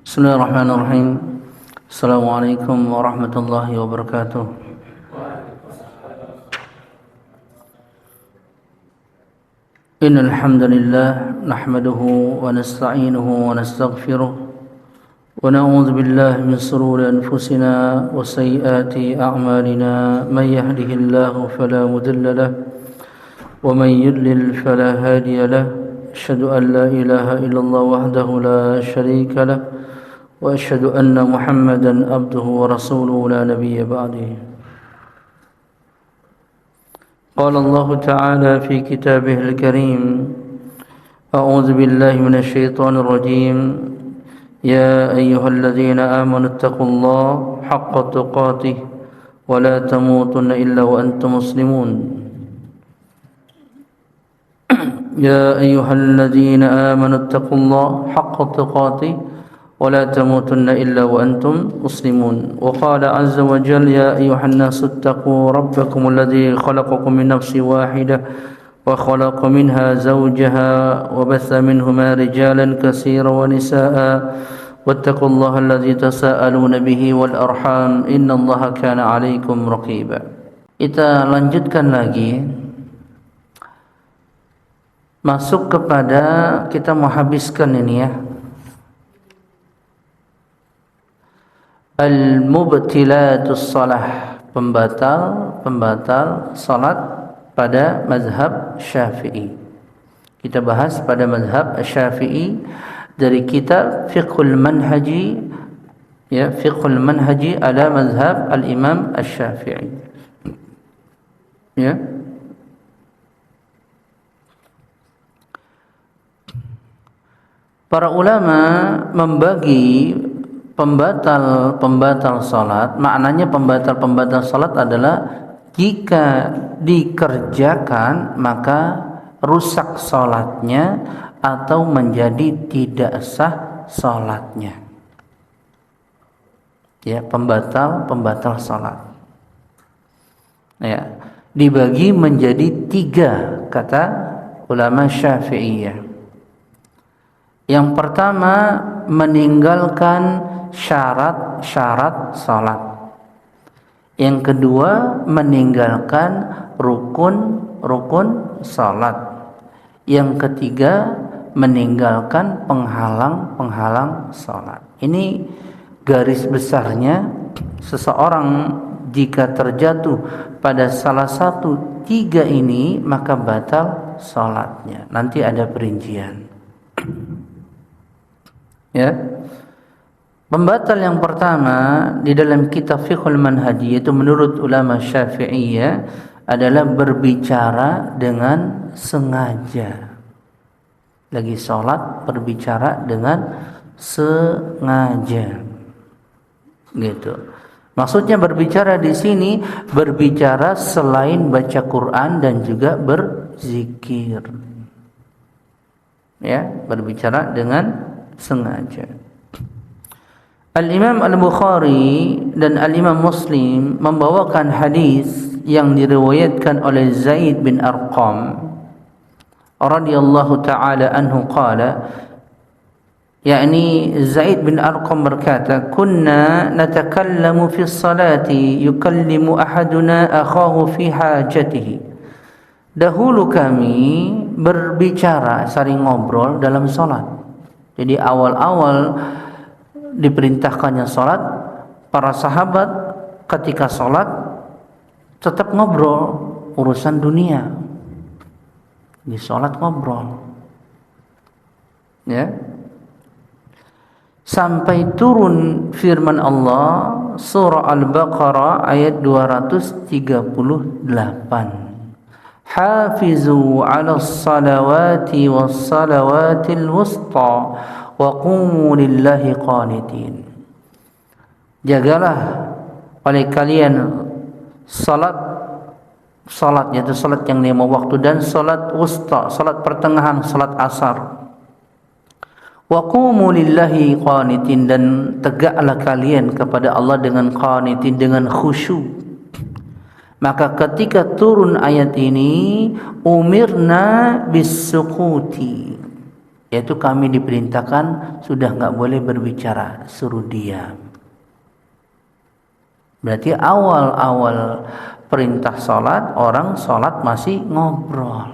Bismillahirrahmanirrahim. Assalamualaikum warahmatullahi wabarakatuh. Innal hamdalillah nahmaduhu wa nasta'inuhu wa nastaghfiruh wa na'udzu billahi min shururi anfusina wa sayyiati a'malina may yahdihillahu fala mudilla lahu wa may yudlil fala hadiya lahu. Asyhadu an la ilaha illallah wahdahu la syarika lahu wa asyhadu anna Muhammadan abduhu wa rasuluhu la nabiyya ba'dahu. Qala Allah Ta'ala fi kitabihil karim, a'udzu billahi minasy syaithanir rajim. Ya ayyuhalladzina amanu taqullaha haqqa tuqatih wa la tamutunna illa wa antum muslimun. يا أيها الذين آمنوا اتقوا الله حق تقاته ولا تموتن إلا وأنتم مسلمون. وقال عز وجل يا أيها الناس اتقوا ربكم الذي خلقكم من نفس واحدة وخلق منها زوجها وبث منهما رجالا كثيرا ونساء واتقوا الله الذي تساءلون به والأرحام إن الله كان عليكم رقيبا. Kita lanjutkan lagi, masuk kepada, kita mau habiskan ini ya, al-mubtilatus shalah, pembatal salat pada mazhab Syafi'i. Kita bahas pada mazhab Syafi'i dari kitab Fiqhul Manhaji, ya, Fiqhul Manhaji ala mazhab al-Imam Asy-Syafi'i. Ya. Para ulama membagi pembatal salat. Maknanya pembatal salat adalah jika dikerjakan maka rusak salatnya atau menjadi tidak sah salatnya. Ya, pembatal salat. Ya, dibagi menjadi 3 kata ulama Syafi'iyah. Yang pertama, meninggalkan syarat-syarat salat. Yang kedua, meninggalkan rukun-rukun salat. Yang ketiga, meninggalkan penghalang-penghalang salat. Ini garis besarnya. Seseorang jika terjatuh pada salah satu 3 ini maka batal salatnya. Nanti ada perincian. Ya. Pembatal yang pertama di dalam kitab Fiqhul Manhaji, yaitu menurut ulama Syafi'iyah, adalah berbicara dengan sengaja. Lagi sholat berbicara dengan sengaja. Gitu. Maksudnya berbicara di sini berbicara selain baca Quran dan juga berzikir. Ya, berbicara dengan sengaja. Al-Imam Al-Bukhari dan Al-Imam Muslim membawakan hadis yang diriwayatkan oleh Zaid bin Arqam radhiyallahu taala anhu qala, yakni Zaid bin Arqam berkata, kunna natakallamu fi salati yukallimu ahaduna akhahu fi hajatihi. Dahulu kami berbicara, saling ngobrol dalam salat. Jadi awal-awal diperintahkannya salat, para sahabat ketika salat tetap ngobrol urusan dunia. Di salat ngobrol. Ya. Sampai turun firman Allah surah Al-Baqarah ayat 238. Hafizu 'alas salawati was salawatil wusta wa qumu lillahi qanitin. Jagalah oleh kalian salat yaitu salat yang 5 waktu, dan salat wusta, salat pertengahan, salat asar. Wa qumu lillahi qanitin, dan tegaklah kalian kepada Allah dengan qanitin, dengan khusyuk. Maka ketika turun ayat ini, umirna bisukuti, yaitu kami diperintahkan sudah enggak boleh berbicara, suruh diam. Berarti awal-awal perintah salat, orang salat masih ngobrol.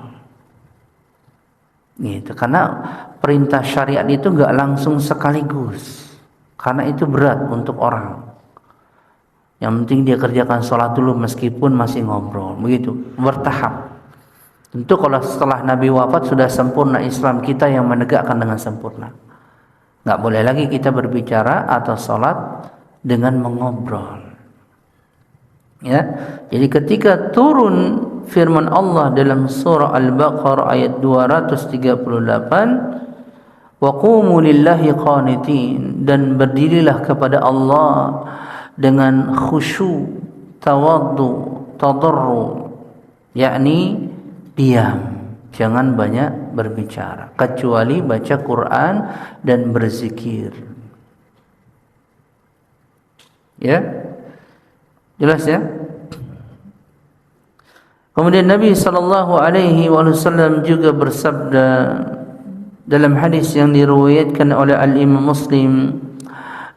Gitu. Karena perintah syariat itu enggak langsung sekaligus. Karena itu berat untuk orang. Yang penting dia kerjakan sholat dulu meskipun masih ngobrol. Begitu, bertahap. Tentu kalau setelah Nabi wafat sudah sempurna Islam, kita yang menegakkan dengan sempurna. Enggak boleh lagi kita berbicara atau sholat dengan mengobrol. Ya, jadi ketika turun firman Allah dalam surah Al-Baqarah ayat 238, wa qumu lillahi qanitin, dan berdirilah kepada Allah dengan khusyuk, tawaddu, tadarru, yakni diam, jangan banyak berbicara kecuali baca Quran dan berzikir. Ya, jelas ya. Kemudian Nabi sallallahu alaihi wasallam juga bersabda dalam hadis yang diriwayatkan oleh Al-Imam Muslim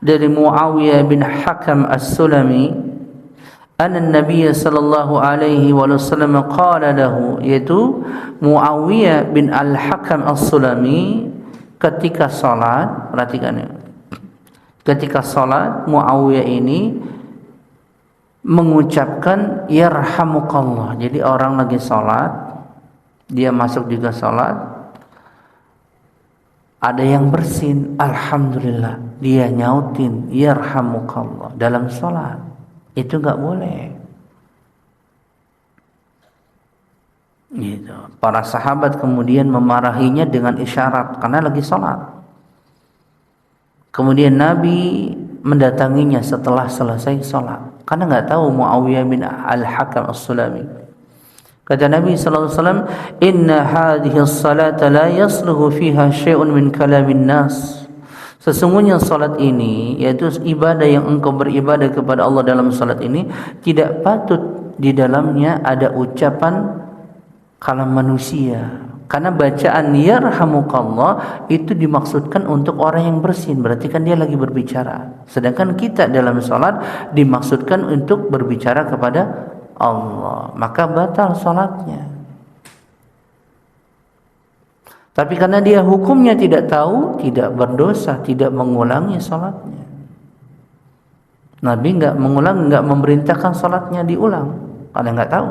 dari Muawiyah bin Hakam As-Sulami, anna Nabi sallallahu alaihi wasallam qala lahu, yaitu Muawiyah bin Al-Hakam As-Sulami ketika salat, perhatikan ya. Ketika salat Muawiyah ini mengucapkan yarhamukallah. Jadi orang lagi salat, dia masuk juga salat, ada yang bersin, alhamdulillah, dia nyautin yarhamukallah dalam salat. Itu enggak boleh. Gitu. Para sahabat kemudian memarahinya dengan isyarat karena lagi salat. Kemudian Nabi mendatanginya setelah selesai salat. Karena enggak tahu Muawiyah bin Al-Hakam As-Sulami. Kata Nabi sallallahu alaihi wasallam, "Inna hadhihi as-salata la yasluhu fiha syai'un min kalamin nas." Sesungguhnya salat ini, yaitu ibadah yang engkau beribadah kepada Allah dalam salat ini, tidak patut di dalamnya ada ucapan kalam manusia. Karena bacaan yarhamukallah itu dimaksudkan untuk orang yang bersin, berarti kan dia lagi berbicara. Sedangkan kita dalam salat dimaksudkan untuk berbicara kepada Allah, maka batal salatnya. Tapi karena dia hukumnya tidak tahu, tidak berdosa, tidak mengulangi salatnya. Nabi enggak mengulang, enggak memerintahkan salatnya diulang karena enggak tahu.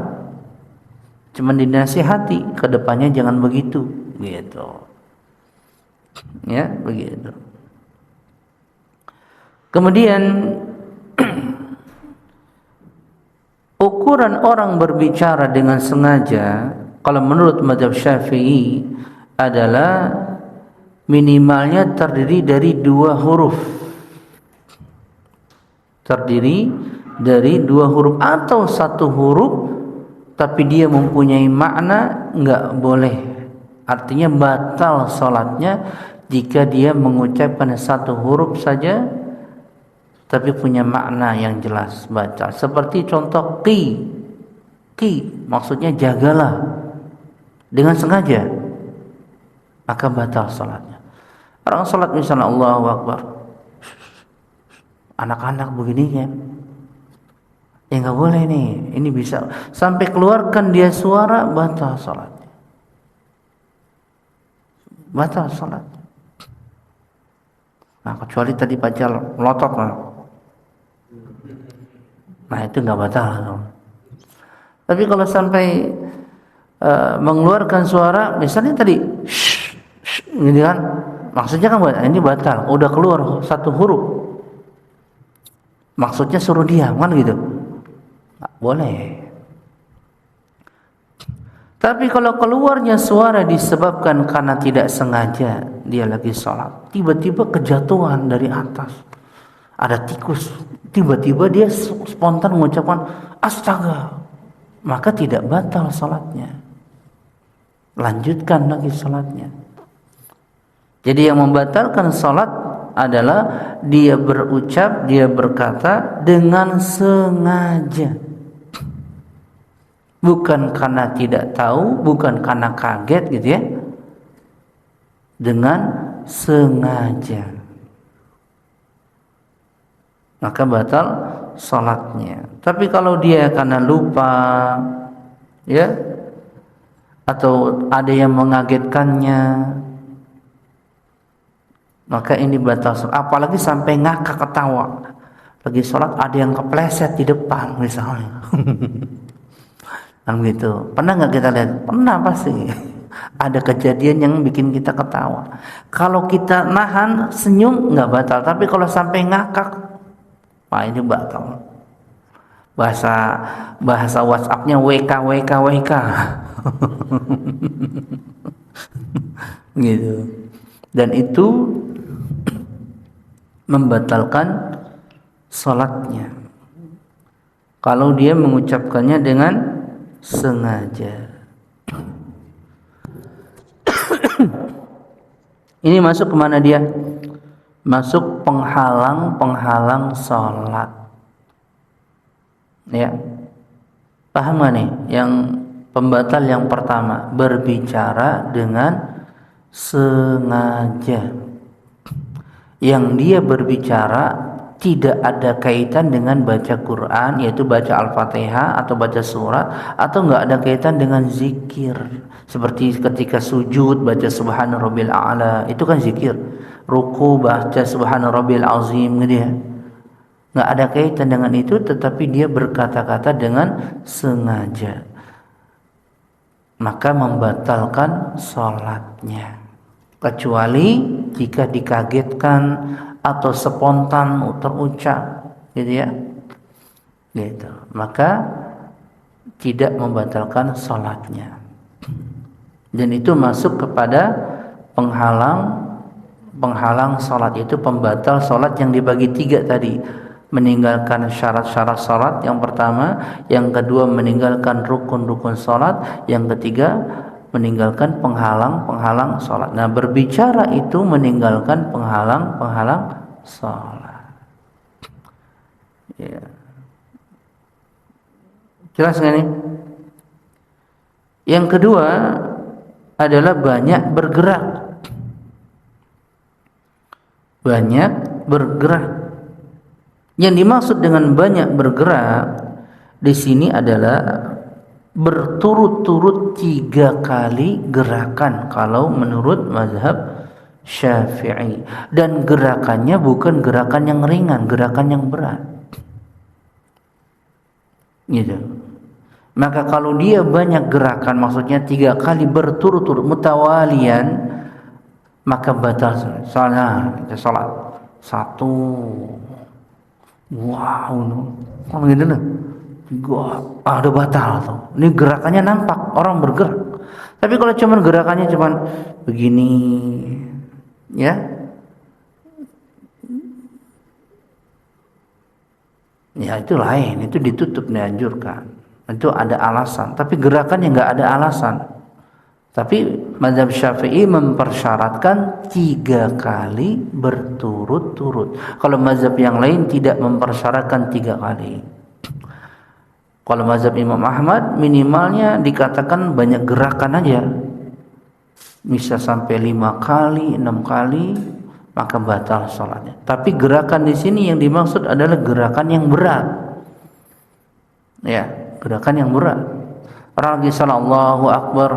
Cuma dinasihati, ke depannya jangan begitu, gitu. Ya, begitu. Kemudian ukuran orang berbicara dengan sengaja, kalau menurut mazhab Syafi'i, adalah minimalnya terdiri dari 2 huruf. Terdiri dari 2 huruf atau 1 huruf, tapi dia mempunyai makna, enggak boleh. Artinya batal salatnya jika dia mengucapkan 1 huruf saja tapi punya makna yang jelas, baca. Seperti contoh qi maksudnya jagalah, dengan sengaja, maka batal salatnya. Orang salat misalnya Allahu Akbar, anak-anak begini ya, enggak boleh nih, ini bisa sampai keluarkan dia suara, batal salatnya. Batal salatnya. Nah, kecuali tadi baca melotot lah. Nah, itu enggak batal. Tapi kalau sampai mengeluarkan suara, misalnya tadi gitu kan, maksudnya kan ini batal, udah keluar 1 huruf, maksudnya suruh diam kan gitu, nggak boleh. Tapi kalau keluarnya suara disebabkan karena tidak sengaja, dia lagi sholat, tiba-tiba kejatuhan dari atas, ada tikus, tiba-tiba dia spontan mengucapkan astaga, maka tidak batal sholatnya, lanjutkan lagi sholatnya. Jadi yang membatalkan sholat adalah dia berucap, dia berkata dengan sengaja. bukan karena tidak tahu, bukan karena kaget gitu ya, dengan sengaja, maka batal salatnya. Tapi kalau dia karena lupa ya, atau ada yang mengagetkannya, maka ini batal salat. Apalagi sampai ngakak ketawa lagi sholat, ada yang kepleset di depan misalnya. Kan gitu. Pernah nggak kita lihat? Pernah pasti. Ada kejadian yang bikin kita ketawa. Kalau kita nahan senyum nggak batal, tapi kalau sampai ngakak, wah ini batal. Bahasa WhatsApp-nya WK. Gitu. Dan itu membatalkan salatnya kalau dia mengucapkannya dengan sengaja. Ini masuk kemana dia? Masuk penghalang salat. Ya, paham gak nih? Yang pembatal yang pertama, berbicara dengan sengaja. Yang dia berbicara tidak ada kaitan dengan baca Quran, yaitu baca Al-Fatihah atau baca surat, atau enggak ada kaitan dengan zikir. Seperti ketika sujud baca Subhana Rabbil A'la, itu kan zikir. Ruku baca Subhana Rabbil Azim gitu ya. Enggak ada kaitan dengan itu, tetapi dia berkata-kata dengan sengaja, maka membatalkan salatnya. Kecuali jika dikagetkan atau spontan terucap gitu ya, gitu, maka tidak membatalkan salatnya. Dan itu masuk kepada penghalang salat, itu pembatal salat yang dibagi 3 tadi. Meninggalkan syarat-syarat salat yang pertama, yang kedua meninggalkan rukun-rukun salat, yang ketiga meninggalkan penghalang salat. Nah, berbicara itu meninggalkan penghalang salat. Ya. Jelas nggak nih? Yang kedua adalah banyak bergerak. Banyak bergerak. Yang dimaksud dengan banyak bergerak di sini adalah berturut-turut 3 kali gerakan kalau menurut mazhab Syafi'i, dan gerakannya bukan gerakan yang ringan, gerakan yang berat gitu. Maka kalau dia banyak gerakan, maksudnya 3 kali berturut-turut mutawalian, maka batal. Soalnya kita salat 1, wow, kalau gitu nih, ada batal tuh. Ini gerakannya nampak orang bergerak. Tapi kalau cuman gerakannya cuman begini, ya, ya itu lain, itu ditutup, dianjurkan. Itu ada alasan. Tapi gerakannya nggak ada alasan. Tapi mazhab Syafi'i mempersyaratkan 3 kali berturut-turut. Kalau mazhab yang lain tidak mempersyaratkan 3 kali. Kalau mazhab Imam Ahmad minimalnya dikatakan banyak gerakan aja, bisa sampai 5 kali, 6 kali, maka batal sholatnya. Tapi gerakan di sini yang dimaksud adalah gerakan yang berat. Ya, gerakan yang berat. Orang lagi salat Allahu Akbar,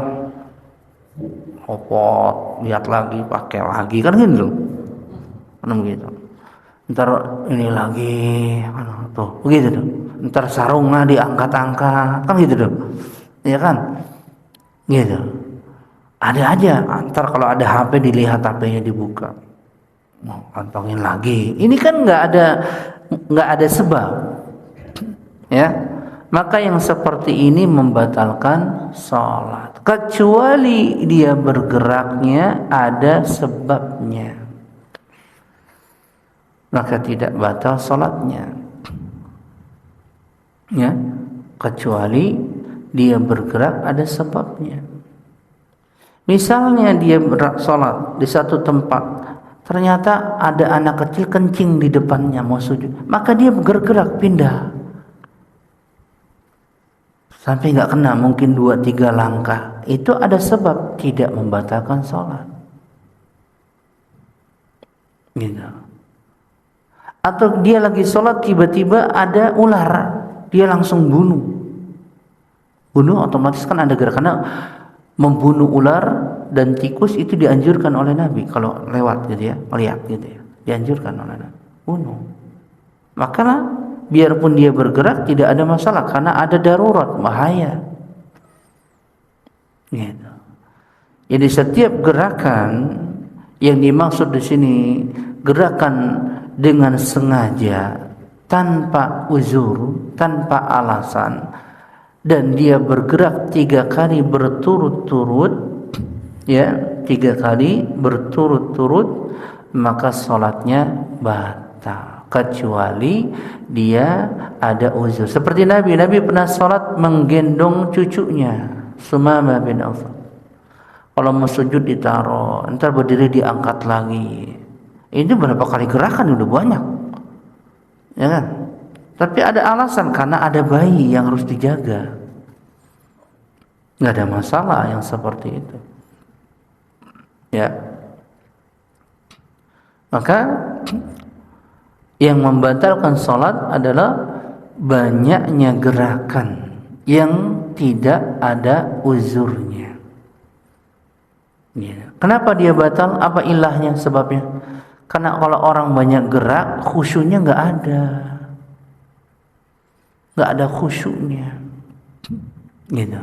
hopot, lihat lagi, pakai lagi, kan gitu. Kan begitu. Ntar ini lagi, tuh, begitu tuh. Ntar sarungnya diangkat-angkat, kan gitu tuh. Ya kan? Gitu. Ada aja, ntar kalau ada HP dilihat, HP-nya dibuka. Mau kantongin lagi. Ini kan nggak ada sebab. Ya. Maka yang seperti ini membatalkan sholat, kecuali dia bergeraknya ada sebabnya, maka tidak batal sholatnya. Ya, kecuali dia bergerak ada sebabnya. Misalnya dia sholat di satu tempat, ternyata ada anak kecil kencing di depannya mau sujud, maka dia bergerak pindah. sampai nggak kena, mungkin 2-3 langkah, itu ada sebab tidak membatalkan sholat. Gitu. Atau dia lagi sholat tiba-tiba ada ular, dia langsung bunuh otomatis kan ada gerakan membunuh ular dan tikus, itu dianjurkan oleh Nabi kalau lewat gitu ya, lihat gitu ya, dianjurkan oleh Nabi bunuh. Maka biarpun dia bergerak tidak ada masalah karena ada darurat bahaya. Gitu. Jadi setiap gerakan yang dimaksud di sini gerakan dengan sengaja, tanpa uzur, tanpa alasan, dan dia bergerak 3 kali berturut-turut, ya 3 kali berturut-turut, maka sholatnya batal. Kecuali dia ada uzur. Seperti Nabi pernah sholat menggendong cucunya Sumamah bin Affan. Kalau mau sujud ditaruh, ntar berdiri diangkat lagi. Ini berapa kali gerakan, udah banyak, ya kan? Tapi ada alasan, karena ada bayi yang harus dijaga. Nggak ada masalah yang seperti itu, ya. Maka yang membatalkan sholat adalah banyaknya gerakan yang tidak ada uzurnya. Ya. Kenapa dia batal? Apa ilahnya, sebabnya? Karena kalau orang banyak gerak, khusyuknya nggak ada khusyuknya, gitu.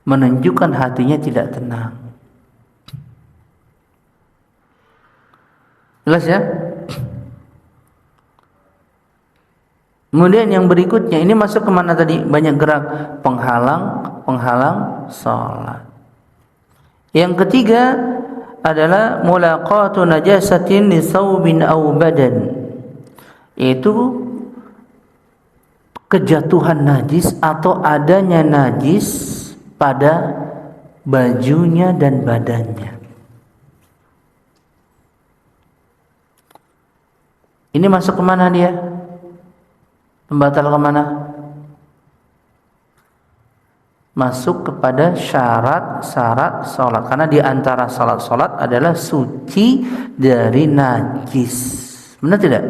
Menunjukkan hatinya tidak tenang. Jelas ya? Kemudian yang berikutnya, ini masuk kemana tadi? Banyak gerak, penghalang sholat. Yang ketiga adalah mulaqatu najasatin li thawbin aw badan, yaitu kejatuhan najis atau adanya najis pada bajunya dan badannya. Ini masuk kemana dia? Pembatal kemana? Masuk kepada syarat-syarat sholat. Karena di antara sholat adalah suci dari najis. Benar tidak?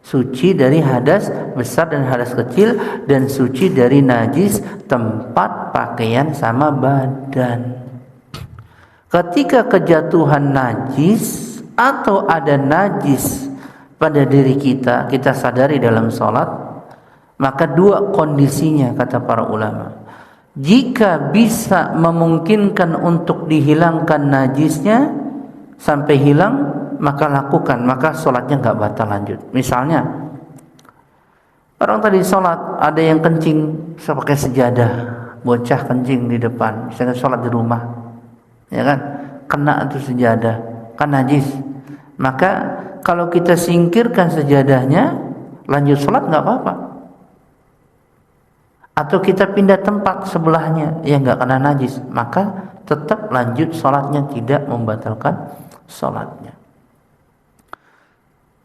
Suci dari hadas besar dan hadas kecil, dan suci dari najis tempat pakaian sama badan. Ketika kejatuhan najis atau ada najis pada diri kita, kita sadari dalam sholat, maka 2 kondisinya kata para ulama. Jika bisa memungkinkan untuk dihilangkan najisnya sampai hilang, maka lakukan, maka sholatnya nggak batal lanjut. Misalnya orang tadi sholat ada yang kencing pakai sejadah, bocah kencing di depan, misalnya sholat di rumah, ya kan, kena itu sejadah, kan najis. Maka kalau kita singkirkan sejadahnya, lanjut sholat nggak apa-apa. Atau kita pindah tempat sebelahnya yang nggak kena najis, maka tetap lanjut sholatnya, tidak membatalkan sholatnya.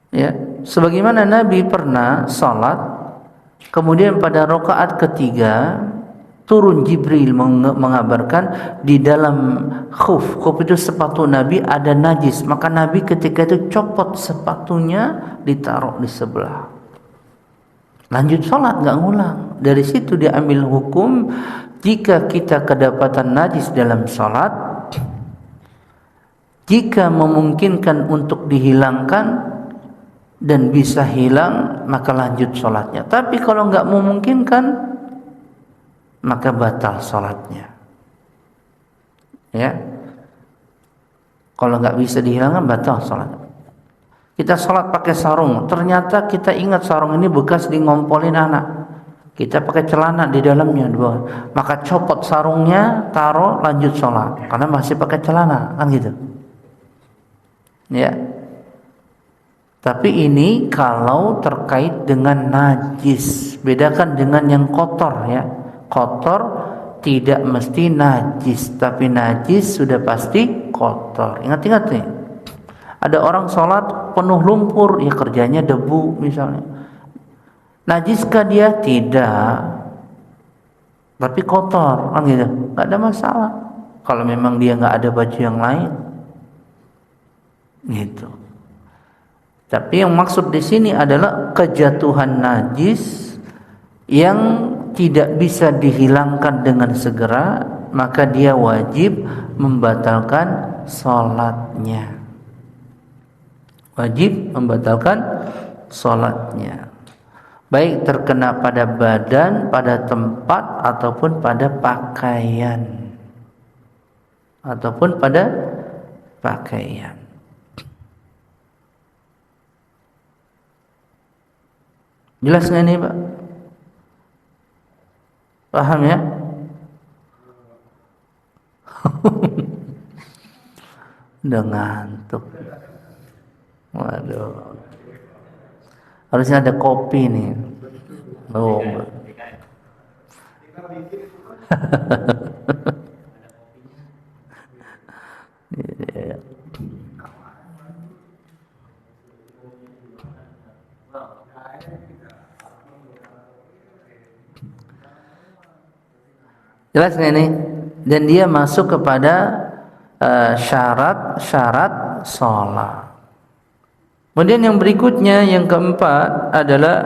Ya, sebagaimana Nabi pernah sholat, kemudian pada rakaat ketiga turun Jibril mengabarkan di dalam khuf itu sepatu Nabi ada najis, maka Nabi ketika itu copot sepatunya, ditaruh di sebelah, lanjut sholat, nggak ngulang. Dari situ diambil hukum, jika kita kedapatan najis dalam sholat, jika memungkinkan untuk dihilangkan dan bisa hilang, maka lanjut sholatnya. Tapi kalau nggak memungkinkan, maka batal sholatnya. Ya, kalau nggak bisa dihilangkan, batal sholatnya. Kita sholat pakai sarung, ternyata kita ingat sarung ini bekas di ngompolin anak, kita pakai celana di dalamnya, maka copot sarungnya, taruh, lanjut sholat, karena masih pakai celana, kan gitu. Ya. Tapi ini kalau terkait dengan najis, bedakan dengan yang kotor ya. Kotor tidak mesti najis, tapi najis sudah pasti kotor. Ingat-ingat nih. Ada orang sholat penuh lumpur, ya kerjanya debu misalnya. Najiskah dia? Tidak. tapi kotor kan gitu, nggak ada masalah kalau memang dia nggak ada baju yang lain gitu. Tapi yang maksud di sini adalah kejatuhan najis yang tidak bisa dihilangkan dengan segera, maka dia wajib membatalkan salatnya. Wajib membatalkan salatnya. Baik terkena pada badan, pada tempat, ataupun pada pakaian. Ataupun pada pakaian. Jelas nggak ini, Pak? Paham ya? Udah ngantuk. Waduh. Harusnya ada kopi nih. Oh. Yeah. Jelas nggak ini? Dan dia masuk kepada syarat-syarat sholat. Kemudian yang berikutnya, yang keempat adalah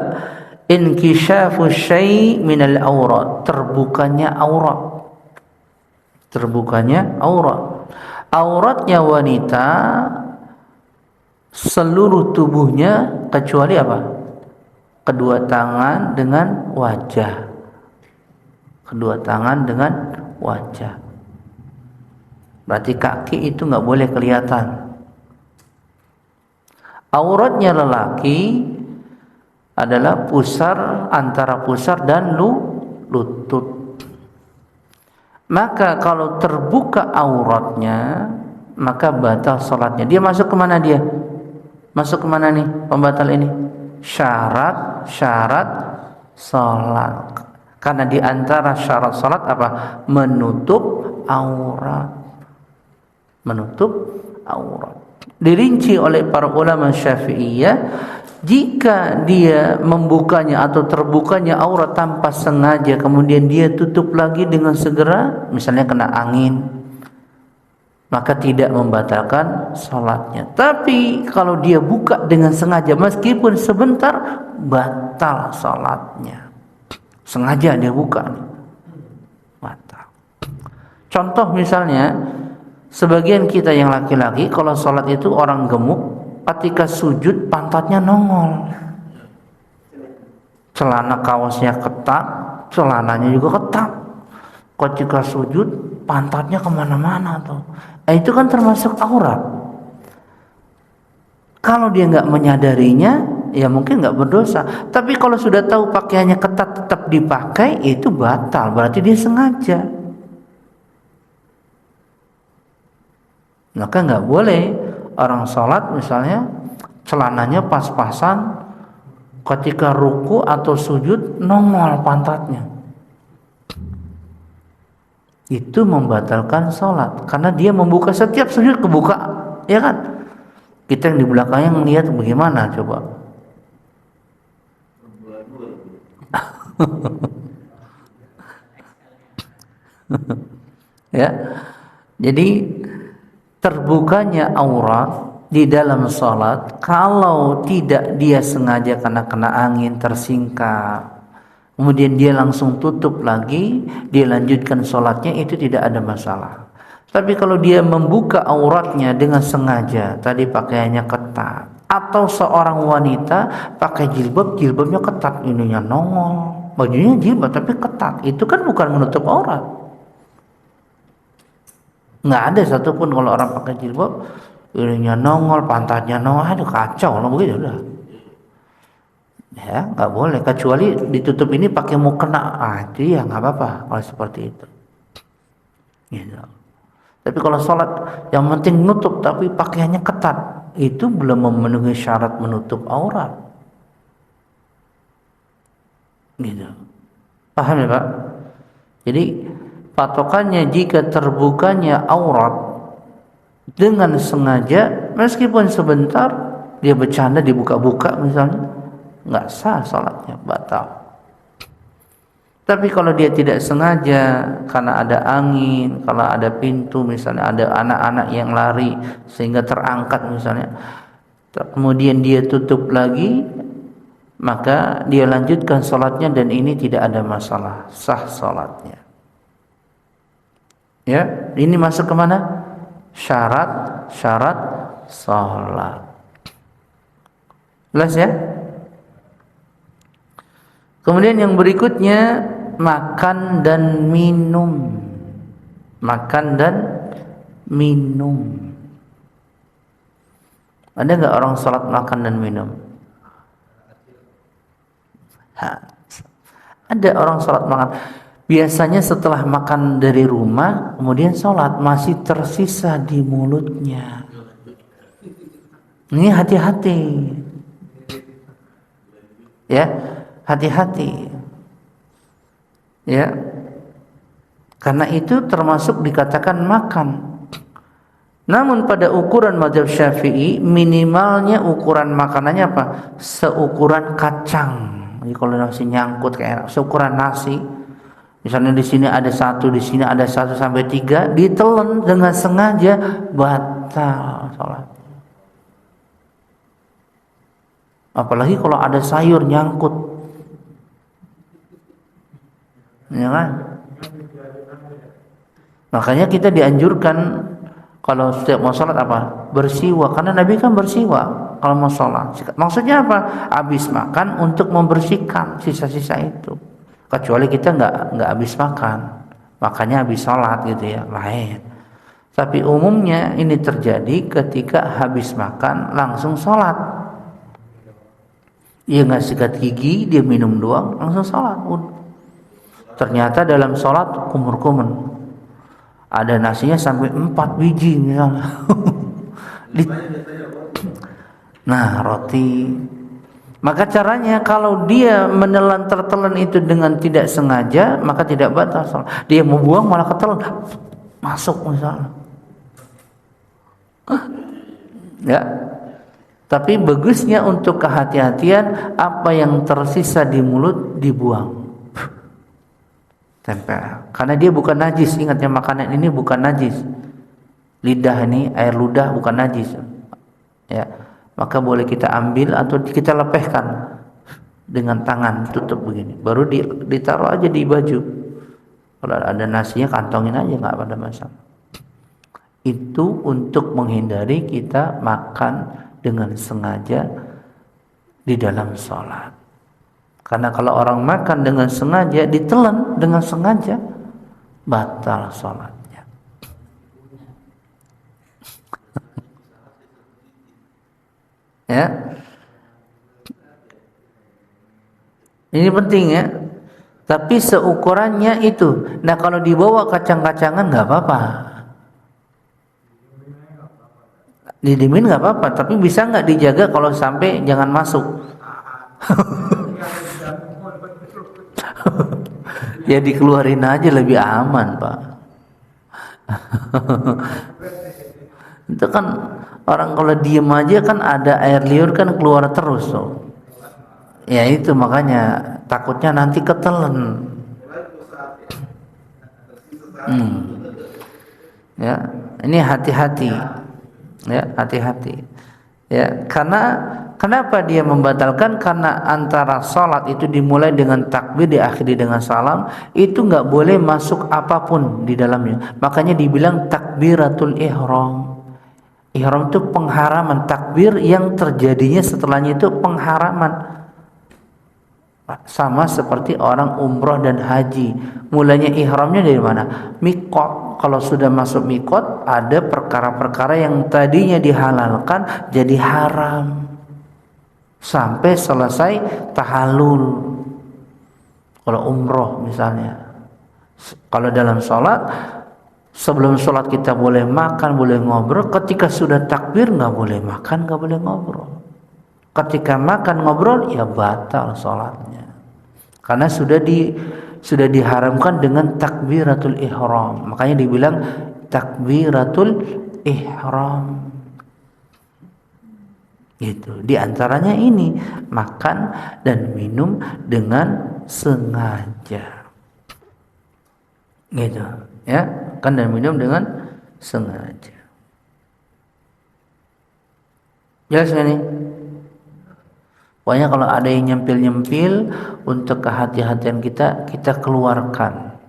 inkishafu syai' minal aurat, terbukanya aurat. Terbukanya aurat. Auratnya wanita seluruh tubuhnya kecuali apa? Kedua tangan dengan wajah. Kedua tangan dengan wajah. Berarti kaki itu nggak boleh kelihatan. Auratnya lelaki adalah pusar, antara pusar dan lutut. Maka kalau terbuka auratnya, maka batal salatnya. Dia masuk kemana dia? Masuk kemana nih pembatal ini? Syarat salat. Karena di antara syarat salat apa? Menutup aurat. Menutup aurat. Dirinci oleh para ulama Syafi'iyah, jika dia membukanya atau terbukanya aurat tanpa sengaja, kemudian dia tutup lagi dengan segera, misalnya kena angin, maka tidak membatalkan salatnya. Tapi kalau dia buka dengan sengaja, meskipun sebentar, batal salatnya. Sengaja dia buka, batal. Contoh misalnya, sebagian kita yang laki-laki kalau sholat itu orang gemuk, ketika sujud pantatnya nongol, celana kaosnya ketat, celananya juga ketat. Ketika sujud pantatnya kemana-mana tuh, itu kan termasuk aurat. Kalau dia nggak menyadarinya, ya mungkin nggak berdosa. Tapi kalau sudah tahu pakaiannya ketat tetap dipakai, itu batal. Berarti dia sengaja. Maka nggak boleh orang sholat misalnya celananya pas-pasan, ketika ruku atau sujud nongol pantatnya. Itu membatalkan sholat, karena dia membuka setiap sujud kebuka, ya kan? Kita yang di belakangnya ngelihat bagaimana coba? Ya, jadi terbukanya aurat di dalam sholat, kalau tidak dia sengaja karena kena angin tersingkap, kemudian dia langsung tutup lagi, dia lanjutkan sholatnya, itu tidak ada masalah. Tapi kalau dia membuka auratnya dengan sengaja, tadi pakaiannya ketat, atau seorang wanita pakai jilbab, jilbabnya ketat, ininya nongol, bajunya jilbab tapi ketat, itu kan bukan menutup aurat. Nggak ada satupun kalau orang pakai jilbab ininya nongol, pantatnya nongol, aduh kacau lah begitu udah. Ya nggak boleh, kecuali ditutup ini pakai mukena, itu ya nggak apa-apa kalau seperti itu. Gitu. Tapi kalau sholat yang penting nutup tapi pakaiannya ketat, itu belum memenuhi syarat menutup aurat. Gitu. Paham ya Pak? Jadi patokannya jika terbukanya aurat dengan sengaja, meskipun sebentar, dia bercanda dibuka-buka misalnya, nggak sah salatnya, batal. Tapi kalau dia tidak sengaja karena ada angin, kalau ada pintu misalnya, ada anak-anak yang lari sehingga terangkat misalnya, kemudian dia tutup lagi, maka dia lanjutkan salatnya dan ini tidak ada masalah, sah salatnya. Ya, ini masuk ke mana? Syarat salat. Jelas ya? Kemudian yang berikutnya, makan dan minum. Makan dan minum. Ada enggak orang salat makan dan minum? Ada orang salat makan. Biasanya setelah makan dari rumah, kemudian salat masih tersisa di mulutnya. Ini hati-hati. Ya, hati-hati. Ya. Karena itu termasuk dikatakan makan. Namun pada ukuran mazhab Syafi'i, minimalnya ukuran makanannya apa? Seukuran kacang. Jadi kalau nasi nyangkut kayak seukuran nasi. Misalnya di sini ada 1, di sini ada 1 sampai 3, ditelan dengan sengaja, batal salat. Apalagi kalau ada sayur nyangkut, ya kan? Makanya kita dianjurkan kalau setiap mau sholat apa? Bersiwak, karena Nabi kan bersiwak kalau mau sholat. Maksudnya apa? Habis makan untuk membersihkan sisa-sisa itu. Kecuali kita nggak habis makan, makanya habis sholat gitu ya, lain. Tapi umumnya ini terjadi ketika habis makan langsung sholat. Dia nggak sikat gigi, dia minum doang, langsung sholat. Ternyata dalam sholat kumur-kumen. Ada nasinya sampai 4 biji misalnya. Nah, roti. Maka caranya kalau dia menelan tertelan itu dengan tidak sengaja, maka tidak batal salat. Dia mau buang malah ketelan, masuk misalnya. Ya. Tapi bagusnya untuk kehati-hatian, apa yang tersisa di mulut dibuang. Tempel. Karena dia bukan najis. Ingat ya, makanan ini bukan najis. Lidah ini, air ludah bukan najis. Ya. Maka boleh kita ambil atau kita lepehkan dengan tangan, tutup begini. Baru ditaruh aja di baju. Kalau ada nasinya kantongin aja, nggak ada masalah. Itu untuk menghindari kita makan dengan sengaja di dalam sholat. Karena kalau orang makan dengan sengaja, ditelan dengan sengaja, batal sholatnya. Ya, ini penting ya. Tapi seukurannya itu. Nah kalau dibawa kacang-kacangan nggak apa-apa. Didimin nggak apa-apa. Tapi bisa nggak dijaga kalau sampai jangan masuk? Ya dikeluarin aja lebih aman, Pak. Itu kan orang kalau diem aja kan ada air liur kan keluar terus tuh. Ya itu makanya takutnya nanti ketelen. Ya, ini hati-hati. Ya, hati-hati. Ya, karena kenapa dia membatalkan? Karena antara salat itu dimulai dengan takbir, diakhiri dengan salam, itu nggak boleh masuk apapun di dalamnya. Makanya dibilang takbiratul ihram. Ihram itu pengharaman, takbir yang terjadinya setelahnya itu pengharaman. Sama seperti orang umroh dan haji. Mulanya ihramnya dari mana? Miqat. Kalau sudah masuk miqat, ada perkara-perkara yang tadinya dihalalkan jadi haram. Sampai selesai tahallul. Kalau umroh misalnya. Kalau dalam sholat, sebelum sholat kita boleh makan, boleh ngobrol. Ketika sudah takbir nggak boleh makan, nggak boleh ngobrol. Ketika makan ngobrol ya batal sholatnya. Karena sudah diharamkan dengan takbiratul ihram. Makanya dibilang takbiratul ihram. Gitu. Di antaranya ini makan dan minum dengan sengaja. gitu ya, makan dan minum dengan sengaja. Jelas nggak nih? Pokoknya kalau ada yang nyempil-nyempil, untuk kehati-hatian kita keluarkan,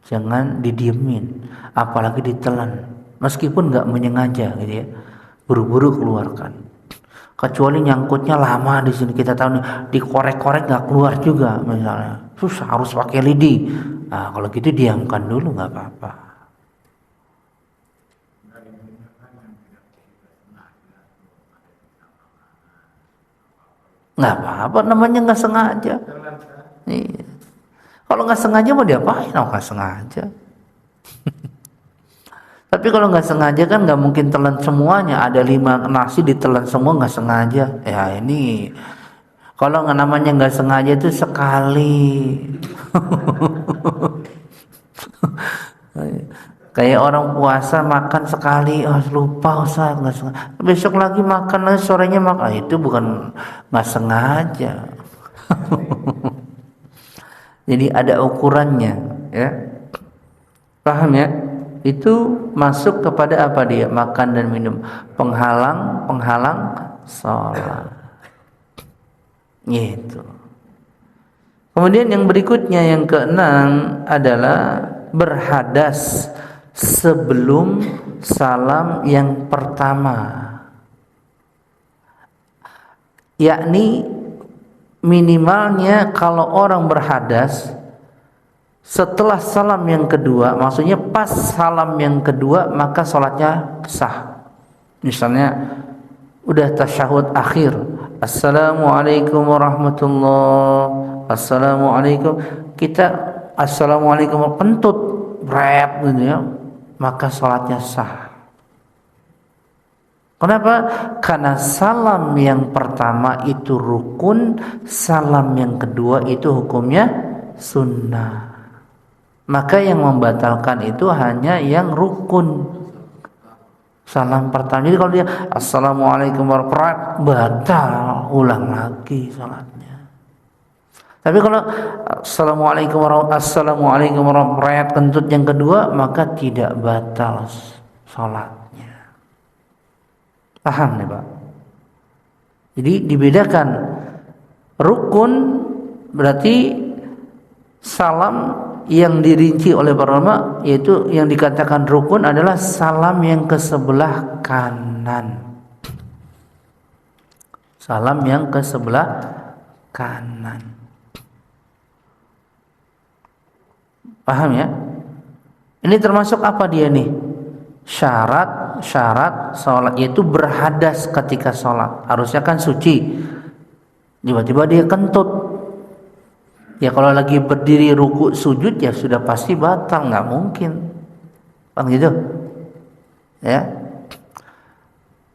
jangan didiemin, apalagi ditelan, meskipun nggak menyengaja gitu ya, buru-buru keluarkan. Kecuali nyangkutnya lama di sini, kita tahu nih, dikorek-korek nggak keluar juga misalnya, susah harus pakai lidi. Nah, kalau gitu diamkan dulu, nggak apa-apa. Nggak apa-apa, namanya nggak sengaja. Iya. Kalau nggak sengaja mau diapain? Oh, nggak sengaja. Tapi kalau nggak sengaja kan nggak mungkin telan semuanya. Ada 5 nasi ditelan semua nggak sengaja. Ya ini kalau nggak, namanya nggak sengaja itu sekali. Kayak orang puasa makan sekali, oh lupa Ustaz, nggak sengaja. Besok lagi makan lagi, sorenya makan, itu bukan nggak sengaja. Jadi ada ukurannya, ya. Paham ya? Itu masuk kepada apa dia? Makan dan minum, penghalang salat. Gitu. Kemudian yang berikutnya, yang keenam adalah berhadas sebelum salam yang pertama. Yakni minimalnya kalau orang berhadas setelah salam yang kedua, maksudnya pas salam yang kedua, maka sholatnya sah. Misalnya udah tasyahud akhir, assalamualaikum warahmatullah, assalamualaikum, kita assalamualaikum pentut rep gitu ya, maka sholatnya sah. Kenapa? Karena salam yang pertama itu rukun, salam yang kedua itu hukumnya sunnah. Maka yang membatalkan itu hanya yang rukun, salam pertama. Jadi kalau dia assalamualaikum warahmatullahi wabarakatuh, batal, ulang lagi salatnya. Tapi kalau assalamualaikum warahmatullahi wabarakatuh kentut yang kedua, maka tidak batal salatnya. Paham nih Pak? Jadi dibedakan, rukun berarti salam yang dirinci oleh para ulama, yaitu yang dikatakan rukun adalah salam yang ke sebelah kanan. Salam yang ke sebelah kanan. Paham ya? Ini termasuk apa dia nih? Syarat sholat, yaitu berhadas ketika sholat. Harusnya kan suci, tiba-tiba dia kentut. Ya kalau lagi berdiri ruku sujud ya sudah pasti batal, nggak mungkin, kan gitu ya.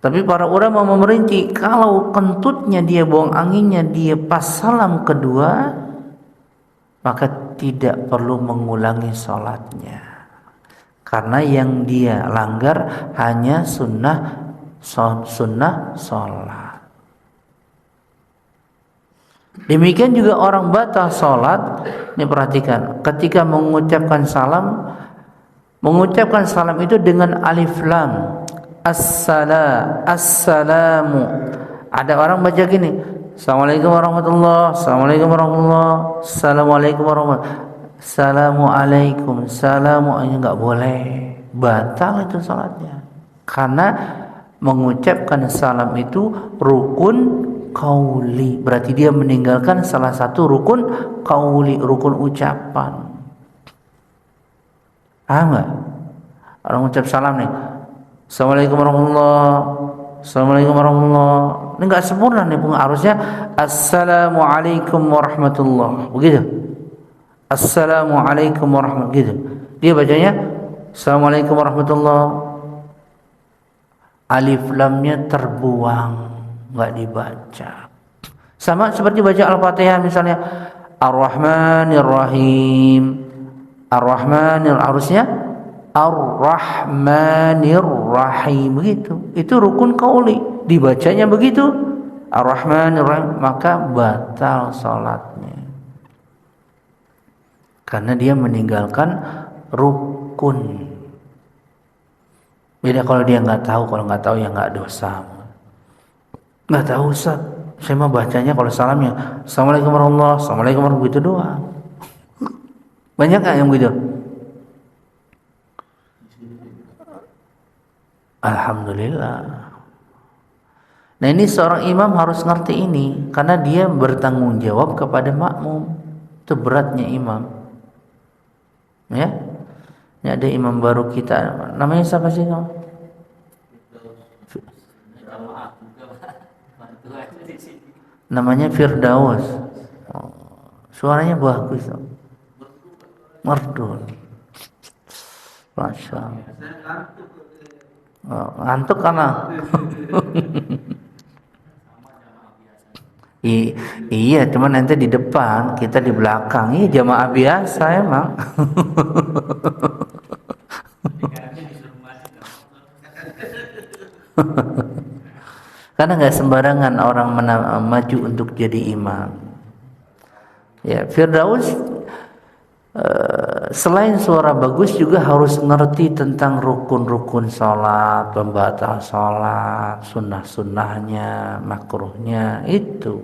Tapi para ulama memerinci, kalau kentutnya dia, buang anginnya dia pas salam kedua, maka tidak perlu mengulangi sholatnya, karena yang dia langgar hanya sunnah sholat. Demikian juga orang batal sholat, ini perhatikan, ketika mengucapkan salam itu dengan alif lam, assalamu. Ada orang baca gini, assalamualaikum warahmatullah, assalamualaikum warahmatullah, assalamualaikum warahmatullah, assalamualaikum, ini nggak boleh, batal itu sholatnya, karena mengucapkan salam itu rukun qauli, berarti dia meninggalkan salah satu rukun qauli, rukun ucapan. Paham nggak? Orang ucap salam nih, assalamualaikum warahmatullah, assalamualaikum warahmatullah, ini nggak sempurna nih, harusnya assalamualaikum warahmatullah, begitu. Assalamualaikum warahmatullah, gitu. Dia bacanya assalamualaikum warahmatullah, alif lamnya terbuang, nggak dibaca. Sama seperti baca Al-Fatihah misalnya, Ar-Rahmanir Rahim, harusnya Ar-Rahmanir Rahim, begitu. Itu rukun qauli, dibacanya begitu, Ar-Rahmanir Rahim, maka batal salatnya, karena dia meninggalkan Rukun. Beda kalau dia nggak tahu, kalau nggak tahu ya nggak dosa. Nggak tahu Ustaz, saya mah bacanya kalau salamnya Assalamualaikum warahmatullahi wabarakatuh, Assalamualaikum warahmatullahi wabarakatuh, gitu doang. Banyak nggak yang begitu? Alhamdulillah. Nah ini seorang imam harus ngerti ini, karena dia bertanggung jawab kepada makmum. Itu beratnya imam. Ya, ini ada imam baru kita, namanya siapa sih? Namanya Firdaus. Oh, suaranya bagus. Merdu. Masya Allah. Oh, ngantuk karena iya, cuman nanti di depan, kita di belakang. Iya, jamaah biasa emang. Karena nggak sembarangan orang maju untuk jadi imam. Ya, Firdaus selain suara bagus juga harus ngerti tentang rukun-rukun sholat, pembatal sholat, sunnah-sunnahnya, makruhnya itu.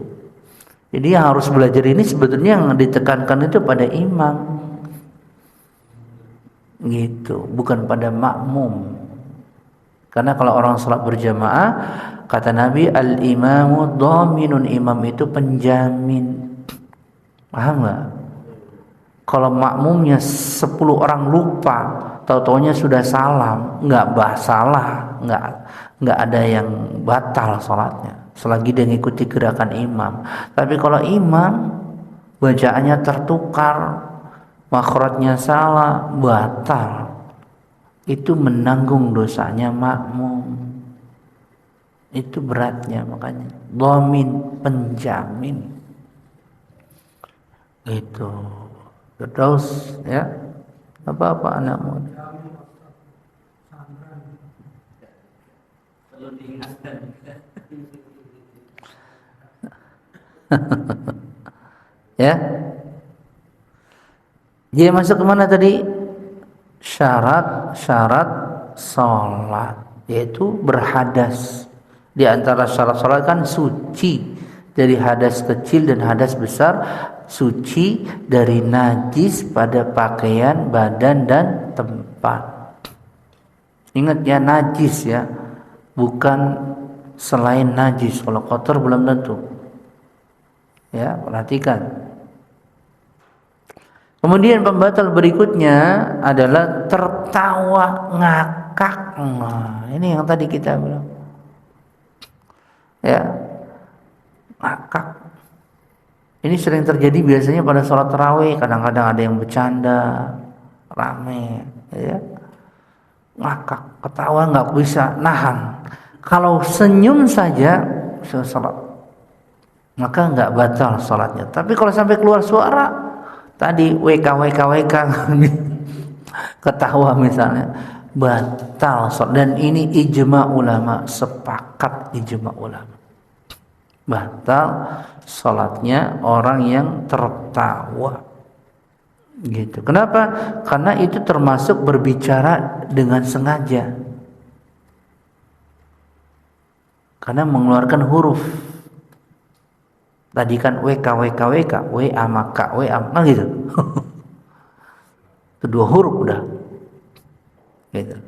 Jadi yang harus belajar ini sebetulnya yang ditekankan itu pada imam, gitu, bukan pada makmum. Karena kalau orang sholat berjamaah, kata Nabi, al-imamu dhaminun, imam itu penjamin. Paham nggak? Kalau makmumnya 10 orang lupa, tahu-taunya sudah salam, nggak salah, nggak ada yang batal sholatnya, selagi dia ngikuti gerakan imam. Tapi kalau imam bacaannya tertukar, makhrajnya salah, batal. Itu menanggung dosanya makmum. Itu beratnya, makanya dhamin, penjamin. Itu terus ya, apa anakmu perlu diingatkan. Ya, dia masuk kemana tadi? Syarat sholat, yaitu berhadas. Di antara syarat sholat kan suci dari hadas kecil dan hadas besar, suci dari najis pada pakaian, badan dan tempat. Ingat ya, najis ya, bukan selain najis. Kalau kotor belum tentu. Ya, perhatikan. Kemudian pembatal berikutnya adalah tertawa ngakak. Nah, ini yang tadi kita bilang. Ya, ngakak. Ini sering terjadi biasanya pada sholat tarawih. Kadang-kadang ada yang bercanda, rame, ya. Ngakak, ketawa nggak bisa nahan. Kalau senyum saja sholat, maka nggak batal sholatnya. Tapi kalau sampai keluar suara, tadi WK ketawa misalnya, batal sholat. Dan ini ijma ulama, sepakat ijma ulama, batal sholatnya orang yang tertawa, gitu. Kenapa? Karena itu termasuk berbicara dengan sengaja, karena mengeluarkan huruf. Tadi kan WK, W sama K, W sama gitu. Kedua huruf udah. Gitu.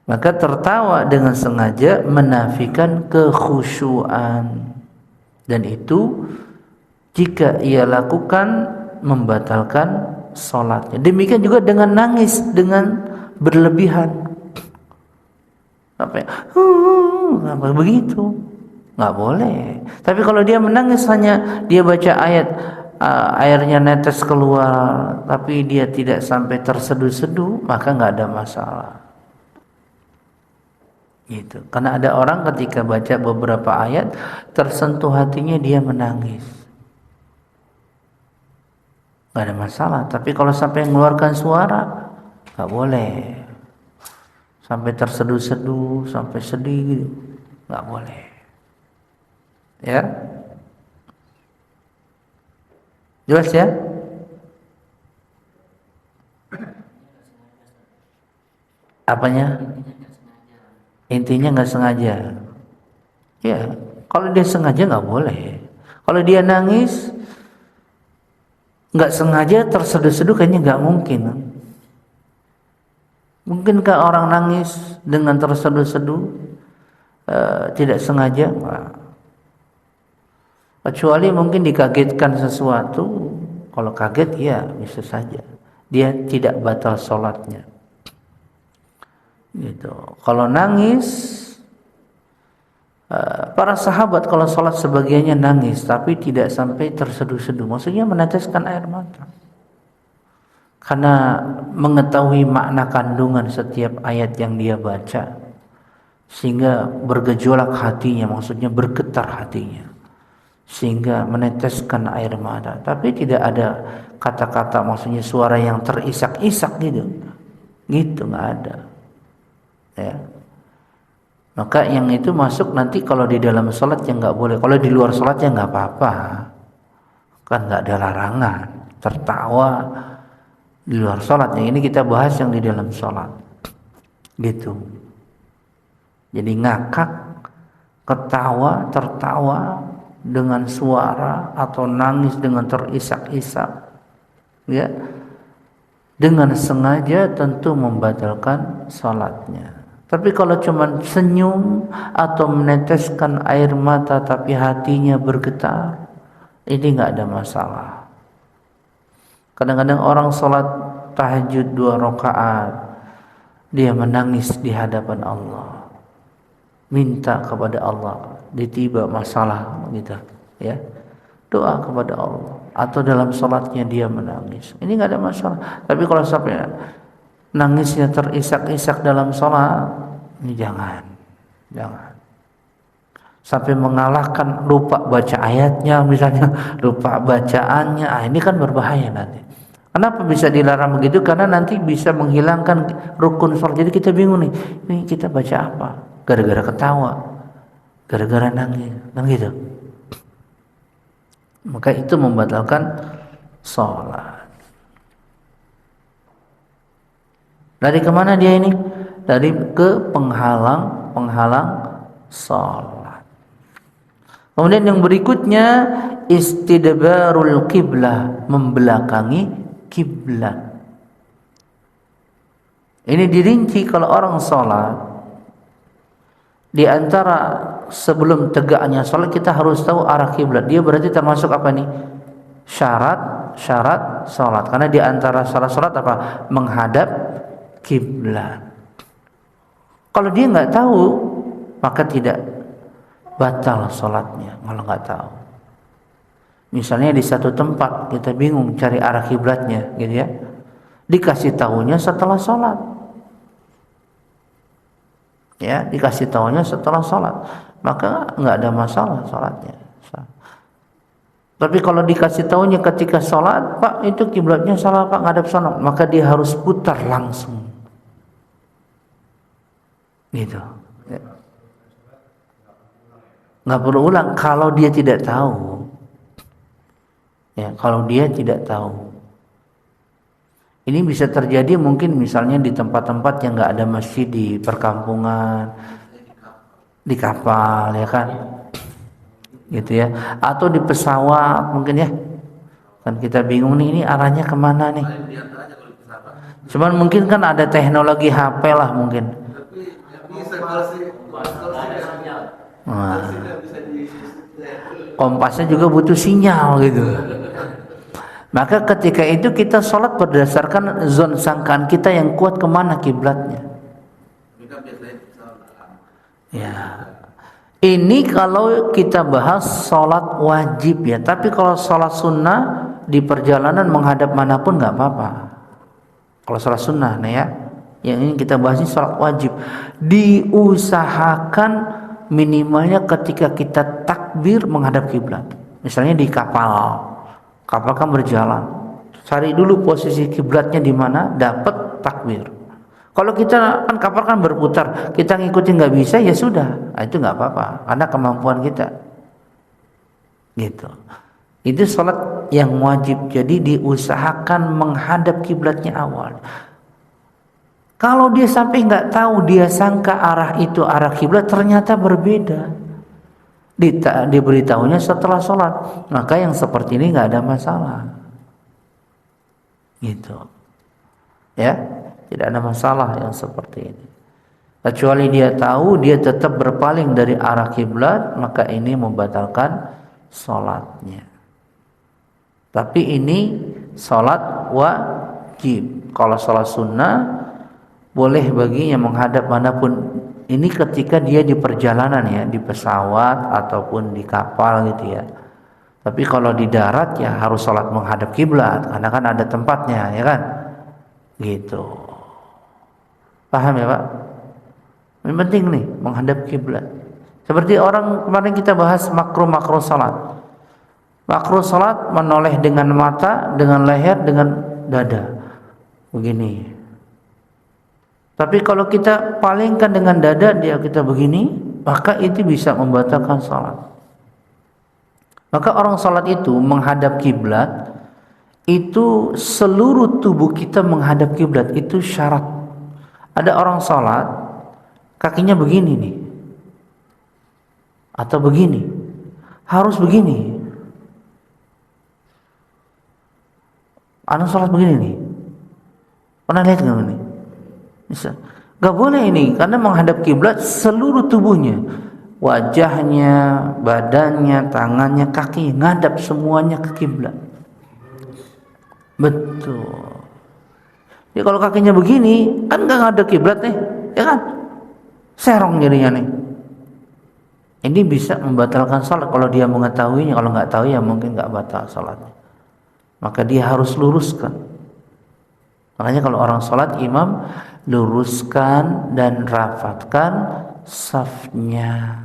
Maka tertawa dengan sengaja menafikan kekhusyuan. Dan itu jika ia lakukan membatalkan sholatnya. Demikian juga dengan nangis dengan berlebihan. Apa begitu? Nggak boleh. Tapi kalau dia menangis hanya dia baca ayat, airnya netes keluar, tapi dia tidak sampai terseduh-seduh, maka nggak ada masalah. Gitu. Karena ada orang ketika baca beberapa ayat tersentuh hatinya, dia menangis, nggak ada masalah. Tapi kalau sampai mengeluarkan suara, nggak boleh. Sampai terseduh-seduh, sampai sedih gitu, nggak boleh. Ya, jelas ya? Apanya? Intinya nggak sengaja. Ya, kalau dia sengaja nggak boleh. Kalau dia nangis nggak sengaja terseduh-seduh, kayaknya nggak mungkin. Mungkinkah orang nangis dengan terseduh-seduh tidak sengaja? Kecuali mungkin dikagetkan sesuatu. Kalau kaget ya bisa saja. Dia tidak batal sholatnya. Gitu. Kalau nangis, para sahabat kalau sholat sebagiannya nangis, tapi tidak sampai terseduh-seduh. Maksudnya meneteskan air mata. Karena mengetahui makna kandungan setiap ayat yang dia baca, sehingga bergejolak hatinya, maksudnya bergetar hatinya, sehingga meneteskan air mata. Tapi tidak ada kata-kata, maksudnya suara yang terisak-isak gitu nggak ada ya. Maka yang itu masuk nanti kalau di dalam sholat yang nggak boleh. Kalau di luar sholat ya nggak apa-apa, kan nggak ada larangan tertawa di luar sholat. Yang ini kita bahas yang di dalam sholat gitu. Jadi ngakak, ketawa, tertawa dengan suara, atau nangis dengan terisak-isak ya, dengan sengaja tentu membatalkan salatnya. Tapi kalau cuma senyum atau meneteskan air mata tapi hatinya bergetar, ini nggak ada masalah. Kadang-kadang orang salat tahajud 2 rakaat, dia menangis di hadapan Allah, minta kepada Allah, ditiba masalah gitu ya, doa kepada Allah, atau dalam sholatnya dia menangis, ini nggak ada masalah. Tapi kalau sampai nangisnya terisak-isak dalam sholat, ini jangan sampai mengalahkan, lupa baca ayatnya misalnya, lupa bacaannya. Ini kan berbahaya nanti. Kenapa bisa dilarang begitu? Karena nanti bisa menghilangkan rukun sholat. Jadi kita bingung nih, ini kita baca apa? Gara-gara ketawa, gara-gara nangis, kan gitu. Maka itu membatalkan sholat. Dari kemana dia ini? Dari ke penghalang sholat. Kemudian yang berikutnya, istidbarul qiblah, membelakangi kiblat. Ini dirinci kalau orang sholat. Di antara sebelum tegaknya sholat kita harus tahu arah kiblat. Dia berarti termasuk apa nih? Syarat sholat. Karena di antara syarat sholat apa? Menghadap kiblat. Kalau dia nggak tahu, maka tidak batal sholatnya. Kalau nggak tahu, misalnya di satu tempat kita bingung cari arah kiblatnya, gitu ya, dikasih tahunya setelah sholat. Ya, dikasih tahunya setelah sholat, maka nggak ada masalah sholatnya. Tapi kalau dikasih tahunya ketika sholat, Pak itu kiblatnya salah Pak, ngadap sana, maka dia harus putar langsung, gitu. Ya. Nggak perlu ulang kalau dia tidak tahu. Ya, kalau dia tidak tahu. Ini bisa terjadi mungkin misalnya di tempat-tempat yang nggak ada masjid, di perkampungan, di kapal, ya kan, gitu ya, atau di pesawat mungkin ya, kan kita bingung nih, ini arahnya kemana nih. Cuman mungkin kan ada teknologi HP lah mungkin. Nah, kompasnya juga butuh sinyal gitu. Maka ketika itu kita sholat berdasarkan zon sangkaan kita yang kuat kemana kiblatnya. Ya, ini kalau kita bahas sholat wajib ya. Tapi kalau sholat sunnah di perjalanan menghadap manapun nggak apa-apa. Kalau sholat sunnah, nih ya, yang ini kita bahas ini sholat wajib. Diusahakan minimalnya ketika kita takbir menghadap kiblat. Misalnya di kapal kan berjalan, cari dulu posisi kiblatnya di mana, dapat takbir. Kalau kita kan kapal kan berputar, kita ngikutin nggak bisa, ya sudah, itu nggak apa-apa, karena kemampuan kita, gitu. Itu sholat yang wajib, jadi diusahakan menghadap kiblatnya awal. Kalau dia sampai nggak tahu, dia sangka arah itu arah kiblat, ternyata berbeda. Diberitahunya setelah sholat, maka yang seperti ini nggak ada masalah, gitu, ya, tidak ada masalah yang seperti ini. Kecuali dia tahu dia tetap berpaling dari arah kiblat, maka ini membatalkan sholatnya. Tapi ini sholat wajib. Kalau sholat sunnah boleh baginya menghadap manapun. Ini ketika dia di perjalanan ya, di pesawat ataupun di kapal gitu ya. Tapi kalau di darat ya harus sholat menghadap kiblat, karena kan ada tempatnya ya kan, gitu. Paham ya Pak? Ini penting nih menghadap kiblat. Seperti orang kemarin kita bahas makruh sholat. Makruh sholat menoleh dengan mata, dengan leher, dengan dada, begini. Tapi kalau kita palingkan dengan dada, dia kita begini, maka itu bisa membatalkan sholat. Maka orang sholat itu menghadap kiblat, itu seluruh tubuh kita menghadap kiblat, itu syarat. Ada orang sholat kakinya begini nih, atau begini, harus begini. Anak sholat begini nih, pernah lihat nggak ini? Bisa, nggak boleh ini, karena menghadap kiblat seluruh tubuhnya, wajahnya, badannya, tangannya, kakinya, ngadap semuanya ke kiblat. Betul. Ya kalau kakinya begini, kan nggak ngadap kiblat nih, ya kan? Serong jadinya nih. Ini bisa membatalkan sholat kalau dia mengetahuinya. Kalau nggak tahu ya mungkin nggak batal sholatnya. Maka dia harus luruskan. Makanya kalau orang sholat, imam luruskan dan rafatkan safnya.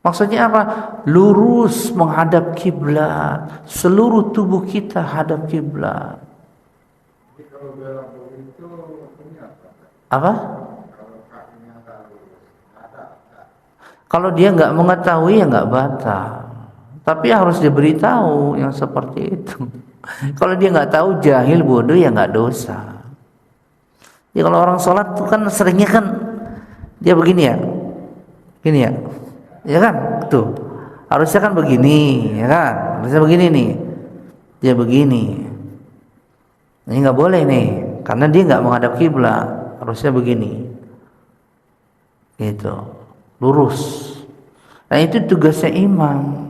Maksudnya apa? Lurus menghadap kiblat. Seluruh tubuh kita hadap kiblat. Apa? Kalau dia nggak mengetahui ya nggak batal. Tapi harus diberitahu yang seperti itu. Kalau dia nggak tahu, jahil, bodoh, ya nggak dosa. Ya kalau orang sholat tuh kan seringnya kan dia begini ya, gini ya, ya kan, tuh harusnya kan begini, ya kan, harusnya begini nih, dia begini. Ini nggak boleh nih, karena dia nggak menghadap kiblat, harusnya begini, gitu, lurus. Nah itu tugasnya imam.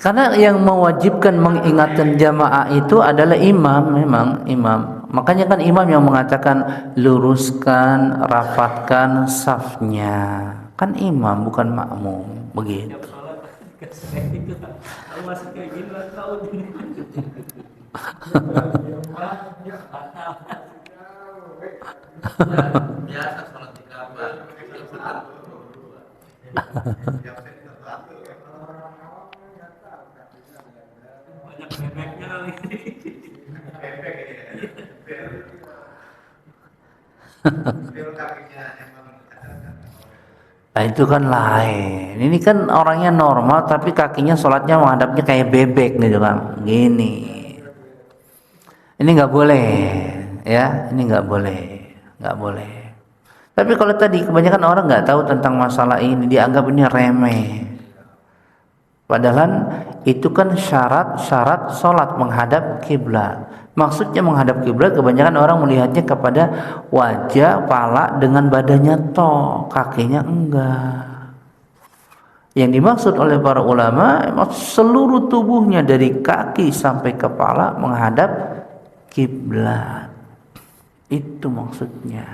Karena yang mewajibkan mengingatkan jamaah itu adalah imam, memang imam. Makanya kan imam yang mengatakan luruskan, rapatkan safnya. Kan imam bukan makmum, begitu. Biasa sholat di kamar. Nah itu kan lain. Ini kan orangnya normal tapi kakinya sholatnya menghadapnya kayak bebek gitu kan, gini. Ini nggak boleh, ya. Ini nggak boleh, nggak boleh. Tapi kalau tadi kebanyakan orang nggak tahu tentang masalah ini, dianggap ini remeh. Padahal itu kan syarat sholat menghadap kiblat. Maksudnya menghadap kiblat, kebanyakan orang melihatnya kepada wajah, pala dengan badannya toh, kakinya enggak. Yang dimaksud oleh para ulama seluruh tubuhnya dari kaki sampai kepala menghadap kiblat. Itu maksudnya.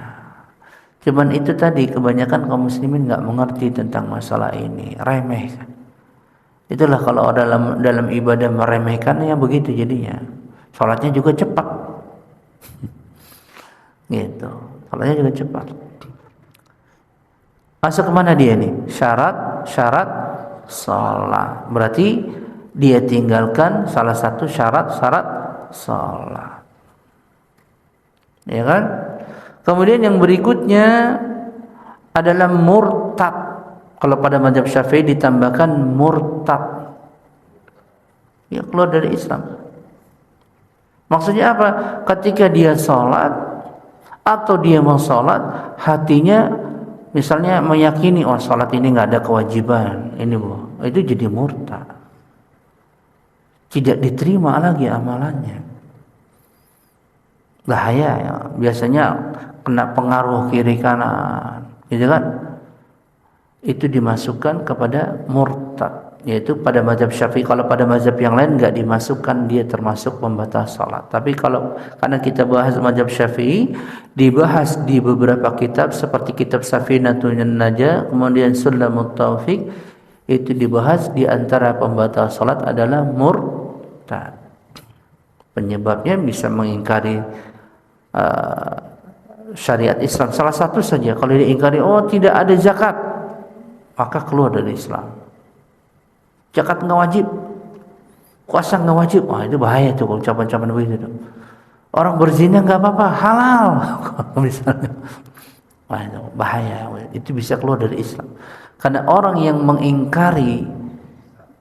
Cuman itu tadi kebanyakan kaum muslimin nggak mengerti tentang masalah ini, remeh kan. Itulah kalau dalam ibadah meremehkan ya begitu jadinya. Salatnya juga cepat. Gitu. Salatnya juga cepat. Masuk kemana dia nih? Syarat salat. Berarti dia tinggalkan salah satu syarat salat. Ya kan? Kemudian yang berikutnya adalah murtad. Kalau pada mazhab Syafi'i ditambahkan murtad, ya keluar dari Islam. Maksudnya apa? Ketika dia sholat atau dia mau sholat, hatinya misalnya meyakini, oh sholat ini nggak ada kewajiban, ini bu, itu jadi murtad, tidak diterima lagi amalannya. Bahaya ya. Biasanya kena pengaruh kiri kanan, gitu kan? Itu dimasukkan kepada murtad, yaitu pada mazhab Syafi'i. Kalau pada mazhab yang lain enggak dimasukkan, dia termasuk pembatal salat. Tapi kalau karena kita bahas mazhab Syafi'i, dibahas di beberapa kitab seperti kitab Safinatun Najah, kemudian Sulamut Taufiq, itu dibahas di antara pembatal salat adalah murtad. Penyebabnya bisa mengingkari syariat Islam. Salah satu saja, kalau diingkari, oh tidak ada zakat, maka keluar dari Islam. Zakat nggak wajib, puasa nggak wajib, wah itu bahaya tuh kalau ucapan-ucapan begitu tuh. Orang berzina nggak apa-apa, halal misalnya, wah itu bahaya, itu bisa keluar dari Islam. Karena orang yang mengingkari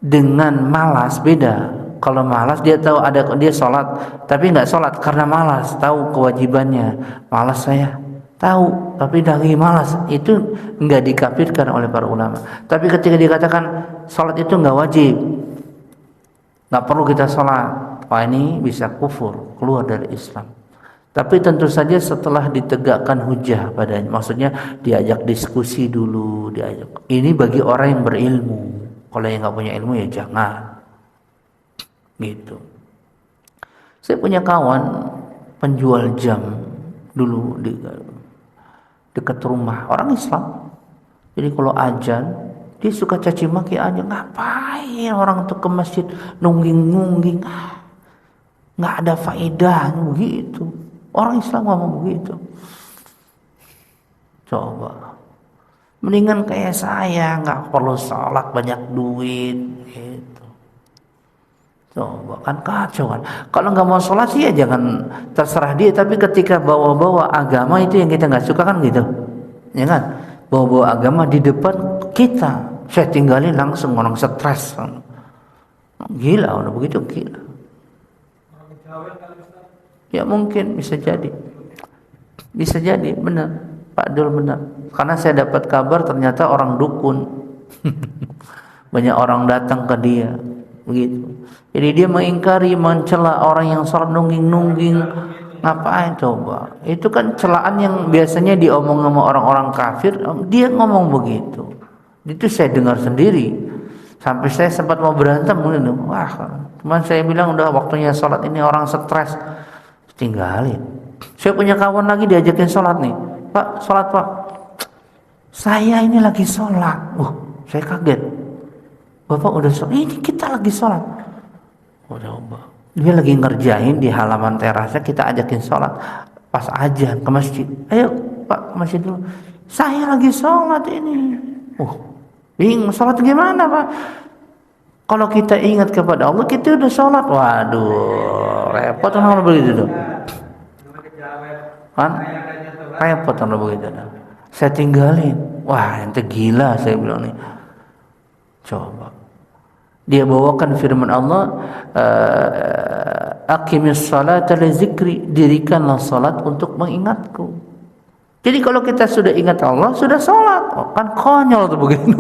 dengan malas beda. Kalau malas dia tahu ada, dia sholat tapi nggak sholat karena malas, tahu kewajibannya, malas saya tahu tapi lagi malas, itu nggak dikafirkan oleh para ulama. Tapi ketika dikatakan sholat itu nggak wajib, nggak perlu kita sholat, wah ini bisa kufur, keluar dari Islam. Tapi tentu saja setelah ditegakkan hujah padanya, maksudnya diajak diskusi dulu, diajak. Ini bagi orang yang berilmu. Kalau yang nggak punya ilmu ya jangan. Gitu. Saya punya kawan penjual jam dulu di dekat rumah, orang Islam. Jadi kalau azan dia suka caci maki aja, ngapain orang tuh ke masjid nungging-nungging, nggak ada faedahnya begitu. Orang Islam ngomong begitu. Coba, mendingan kayak saya, nggak perlu sholat banyak duit. Gitu. Coba kan kacau kan. Kalau nggak mau sholat sih ya jangan, terserah dia. Tapi ketika bawa-bawa agama itu yang kita nggak suka kan gitu, ya kan? Bawa-bawa agama di depan kita, saya tinggalin langsung, orang stres. Gila, udah begitu gila. Ya mungkin bisa jadi, benar. Pak Dul benar. Karena saya dapat kabar ternyata orang dukun, banyak orang datang ke dia, begitu. Jadi dia mengingkari, mencela orang yang sholat nungging-nungging. Ngapain coba? Itu kan celaan yang biasanya diomong sama orang-orang kafir. Dia ngomong begitu. Itu saya dengar sendiri. Sampai saya sempat mau berantem. Wah, cuman saya bilang udah waktunya sholat, ini orang stres, tinggalin. Saya punya kawan lagi diajakin sholat nih. Pak, sholat pak. Saya ini lagi sholat. Saya kaget. Bapak udah sholat? Ini kita lagi sholat. Dia lagi ngerjain di halaman terasnya, kita ajakin sholat. Pas azan ke masjid, ayo pak ke masjid dulu. Saya lagi sholat ini. Bingung sholat gimana pak? Kalau kita ingat kepada Allah, kita udah sholat. Waduh, repot orang begitu tuh. Kan? Repot orang begitu tuh. Saya tinggalin. Wah, ente gila saya bilang nih. Coba. Dia bawakan firman Allah, aqimis salata li zikri, dirikanlah salat untuk mengingatku. Jadi kalau kita sudah ingat Allah, sudah salat. Kan konyol tuh begitu.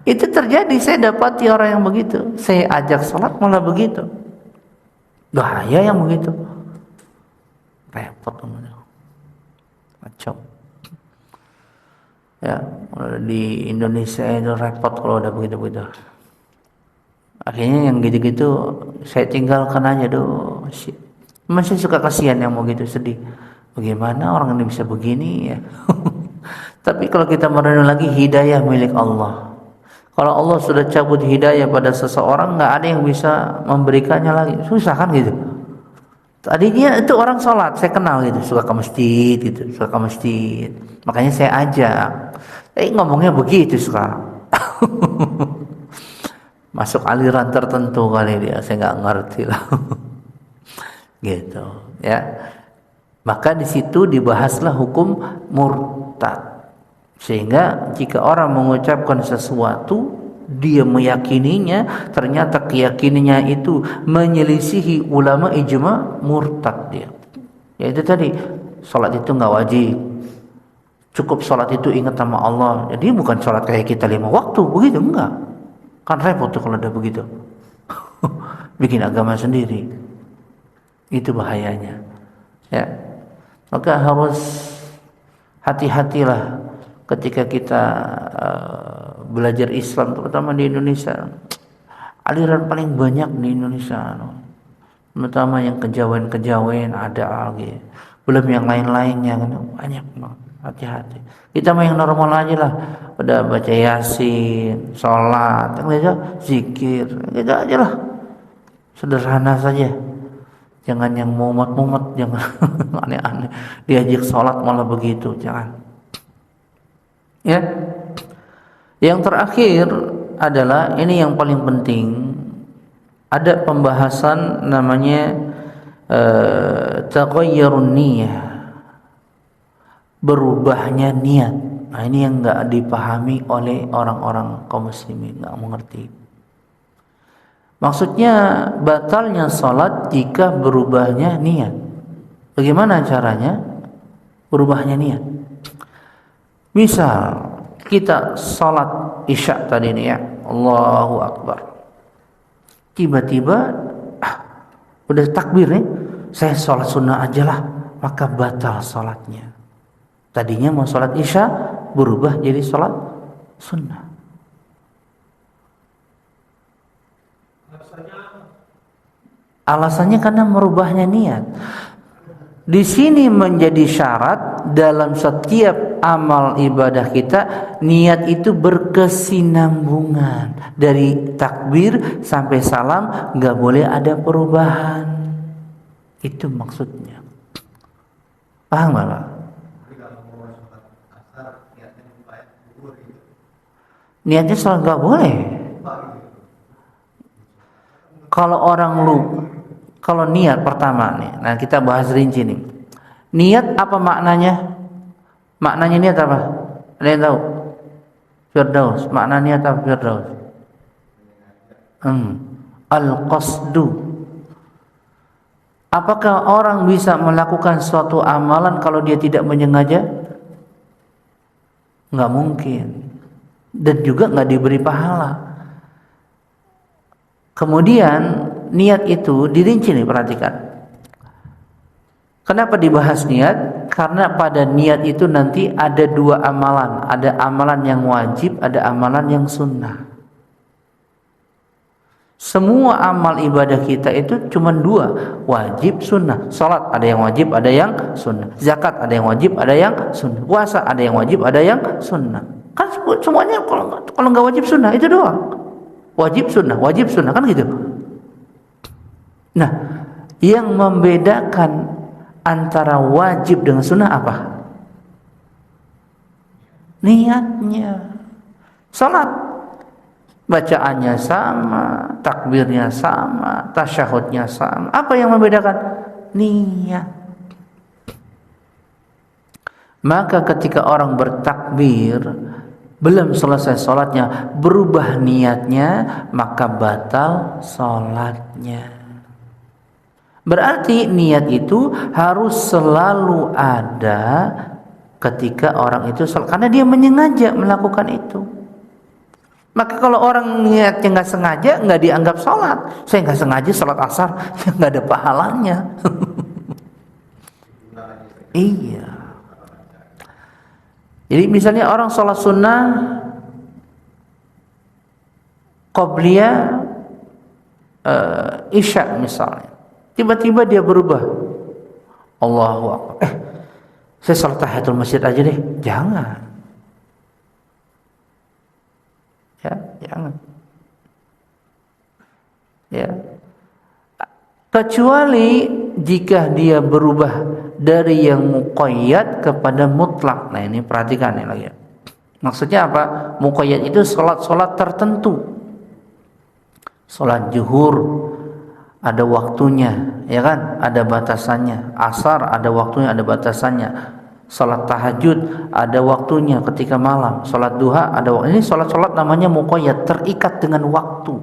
Itu terjadi, saya dapati orang yang begitu. Saya ajak salat malah begitu. Bahaya yang begitu. Repot namanya. Macam. Ya, di Indonesia itu repot kalau udah begitu-begitu. Akhirnya yang gitu-gitu saya tinggalkan aja doh. Masih suka kasihan yang mau gitu, sedih. Bagaimana orang ini bisa begini ya? Tapi kalau kita merenung lagi, hidayah milik Allah. Kalau Allah sudah cabut hidayah pada seseorang, nggak ada yang bisa memberikannya lagi. Susah kan gitu. Tadinya itu orang sholat, saya kenal gitu, suka ke masjid gitu, suka ke masjid. Makanya saya ajak. Ngomongnya begitu sekarang. Masuk aliran tertentu kali dia, saya nggak ngerti lah. Gitu, ya. Maka di situ dibahaslah hukum murtad. Sehingga jika orang mengucapkan sesuatu, dia meyakininya, ternyata keyakinannya itu menyelisihi ulama ijma, murtad dia. Yaitu tadi, salat itu enggak wajib. Cukup salat itu ingat sama Allah. Jadi bukan salat kayak kita 5 waktu, begitu enggak. Kan repot tuh kalau udah begitu. Bikin agama sendiri. Itu bahayanya. Ya. Maka harus hati-hatilah ketika kita belajar Islam, terutama di Indonesia. Aliran paling banyak di Indonesia, terutama yang kejawen-kejawen ada lagi. Belum yang lain-lainnya kan banyak. Hati-hati. Kita mah yang normal aja lah. Udah baca Yasin, sholat, zikir, gitu aja lah. Sederhana saja. Jangan yang mumet-mumet, jangan aneh-aneh. Diajak sholat malah begitu, jangan. Ya. Yang terakhir adalah ini yang paling penting. Ada pembahasan namanya taghayyurun niyah. Berubahnya niat. Nah, ini yang enggak dipahami oleh orang-orang kaum muslimin, enggak mengerti. Maksudnya batalnya salat jika berubahnya niat. Bagaimana caranya berubahnya niat? Misal kita salat Isya tadi nih ya, Allahu Akbar. Tiba-tiba udah takbir nih, saya salat sunnah aja lah, maka batal salatnya. Tadinya mau salat Isya berubah jadi salat sunnah. Alasannya karena merubahnya niat. Di sini menjadi syarat dalam setiap amal ibadah kita, niat itu berkesinambungan dari takbir sampai salam, nggak boleh ada perubahan. Itu maksudnya. Paham nggak? Niatnya salat nggak boleh. Kalau niat pertama nih, nah kita bahas rinci nih. Niat apa maknanya? Maknanya niat apa? Ada yang tahu? Firdaus. Makna niat apa Firdaus? Al-qasdu. Apakah orang bisa melakukan suatu amalan kalau dia tidak menyengaja? Nggak mungkin. Dan juga nggak diberi pahala. Kemudian niat itu dirinci nih, perhatikan. Kenapa dibahas niat? Karena pada niat itu nanti ada 2 amalan. Ada amalan yang wajib, ada amalan yang sunnah. Semua amal ibadah kita itu cuma 2, wajib, sunnah. Salat ada yang wajib, ada yang sunnah. Zakat ada yang wajib, ada yang sunnah. Puasa ada yang wajib, ada yang sunnah. Kan semuanya kalau nggak wajib sunnah itu doang. Wajib sunnah kan gitu. Nah, yang membedakan antara wajib dengan sunnah apa? Niatnya. Salat bacaannya sama, takbirnya sama, tasyahudnya sama. Apa yang membedakan? Niat. Maka ketika orang bertakbir belum selesai sholatnya, berubah niatnya, maka batal sholatnya. Berarti niat itu harus selalu ada ketika orang itu sholat, karena dia menyengaja melakukan itu. Maka kalau orang niatnya nggak sengaja, nggak dianggap sholat. Saya nggak sengaja sholat asar, ya nggak ada pahalanya. Iya. Jadi misalnya orang sholat sunnah qobliyah Isya misalnya, tiba-tiba dia berubah, Allahu Akbar, saya sholat tahiyatul masjid aja deh. Jangan, ya jangan, ya, kecuali jika dia berubah dari yang muqayyad kepada mutlak. Nah ini perhatikan nih lagi. Maksudnya apa? Muqayyad itu sholat tertentu. Sholat zuhur ada waktunya, ya kan? Ada batasannya. Asar ada waktunya, ada batasannya. Salat tahajud ada waktunya ketika malam. Salat duha ada waktu. Ini salat-salat namanya muqayyad, terikat dengan waktu.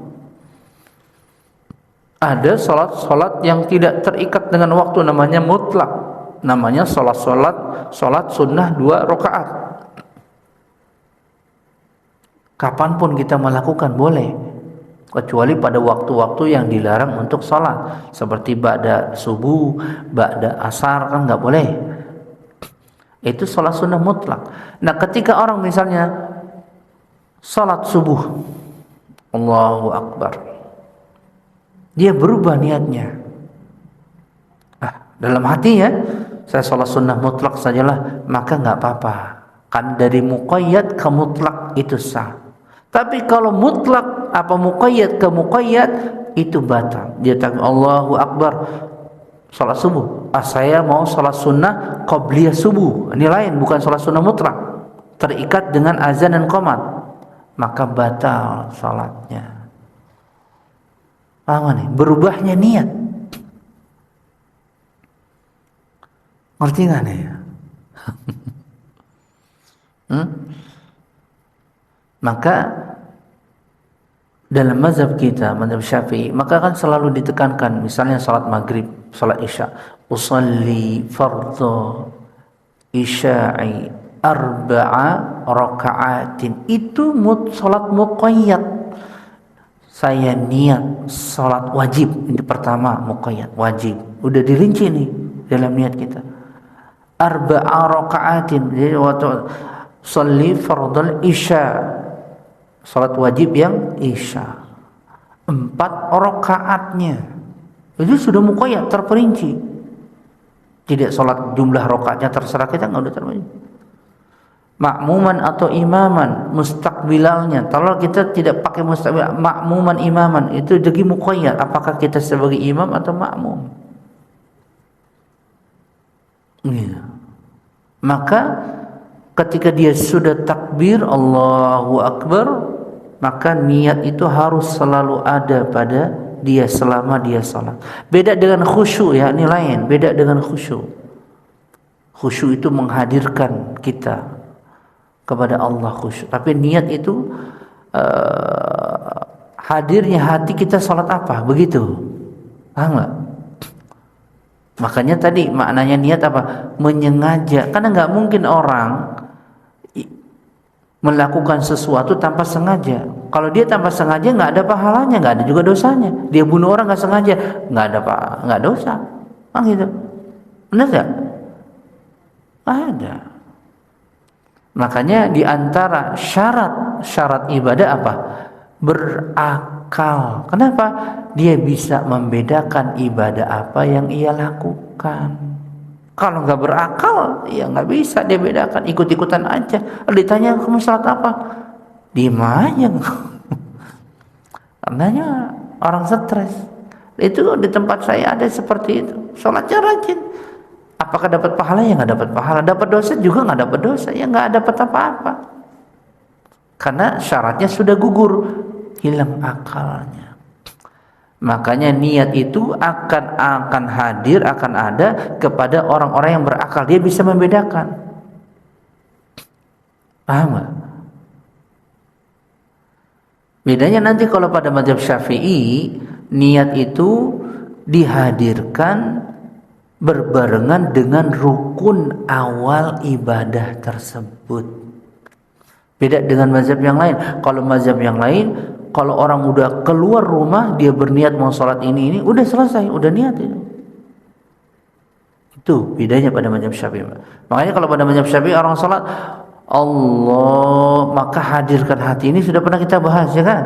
Ada salat-salat yang tidak terikat dengan waktu, namanya mutlak. Namanya salat sunnah 2 rakaat. Kapanpun kita melakukan boleh, kecuali pada waktu-waktu yang dilarang untuk salat, seperti ba'da subuh, ba'da asar, kan nggak boleh. Itu salat sunnah mutlak. Nah, ketika orang misalnya salat subuh, Allahu Akbar, dia berubah niatnya. Dalam hatinya, saya salat sunnah mutlak sajalah, maka nggak apa-apa. Kan dari muqayyad ke mutlak itu sah. Tapi kalau mutlak muqayyad ke muqayyad itu batal. Dia takbir Allahu Akbar salat subuh. Saya mau salat sunnah qabliyah subuh. Ini lain, bukan salat sunnah mutlak. Terikat dengan azan dan qomat, maka batal salatnya. Paham nih? Berubahnya niat. Ngerti nggak nih? Maka dalam mazhab kita, mazhab Syafi'i, maka kan selalu ditekankan, misalnya salat maghrib, salat isya, usalli fardhu isya'i 4 raka'atin, itu salat muqayyad. Saya niat salat wajib, ini pertama muqayyad, wajib, udah dirinci nih dalam niat kita. 4 raka'atin, jadi waktu sholli fardhu isya, salat wajib yang isya, 4 rakaatnya itu sudah muqayyad, terperinci. Tidak salat jumlah rakaatnya terserah kita, nggak udah terperinci. Makmuman atau imaman, mustaqbilalnya, kalau kita tidak pakai mustaqbil, makmuman imaman, itu jadi muqayyad, apakah kita sebagai imam atau makmum. Maka ketika dia sudah takbir Allahu Akbar, maka niat itu harus selalu ada pada dia selama dia salat. Beda dengan khusyuk ya, ini lain. Beda dengan khusyuk. Khusyuk itu menghadirkan kita kepada Allah, khusyuk. Tapi niat itu hadirnya hati kita salat apa, begitu. Paham nggak? Makanya tadi maknanya niat apa? Menyengaja. Karena nggak mungkin orang melakukan sesuatu tanpa sengaja. Kalau dia tanpa sengaja nggak ada pahalanya, nggak ada juga dosanya. Dia bunuh orang nggak sengaja, nggak dosa. Gitu. Benar nggak? Ada. Makanya di antara syarat ibadah apa? Berakal. Kenapa? Dia bisa membedakan ibadah apa yang ia lakukan. Kalau nggak berakal, ya nggak bisa dia bedakan, ikut-ikutan aja. Ditanya kamu salat apa? Diem aja. Karenanya orang stres. Itu di tempat saya ada seperti itu. Salatnya rajin. Apakah dapat pahala? Ya nggak dapat pahala. Dapat dosa juga nggak dapat dosa. Ya nggak dapat apa-apa. Karena syaratnya sudah gugur, hilang akalnya. Makanya niat itu akan hadir, akan ada kepada orang-orang yang berakal. Dia bisa membedakan. Paham gak? Bedanya nanti kalau pada mazhab Syafi'i, niat itu dihadirkan berbarengan dengan rukun awal ibadah tersebut. Beda dengan mazhab yang lain. Kalau mazhab yang lain, kalau orang udah keluar rumah, dia berniat mau sholat ini, udah selesai, udah niat itu. Itu bedanya pada mazhab Syafi'i. Makanya kalau pada mazhab Syafi'i orang sholat Allah, maka hadirkan hati, ini sudah pernah kita bahas ya kan?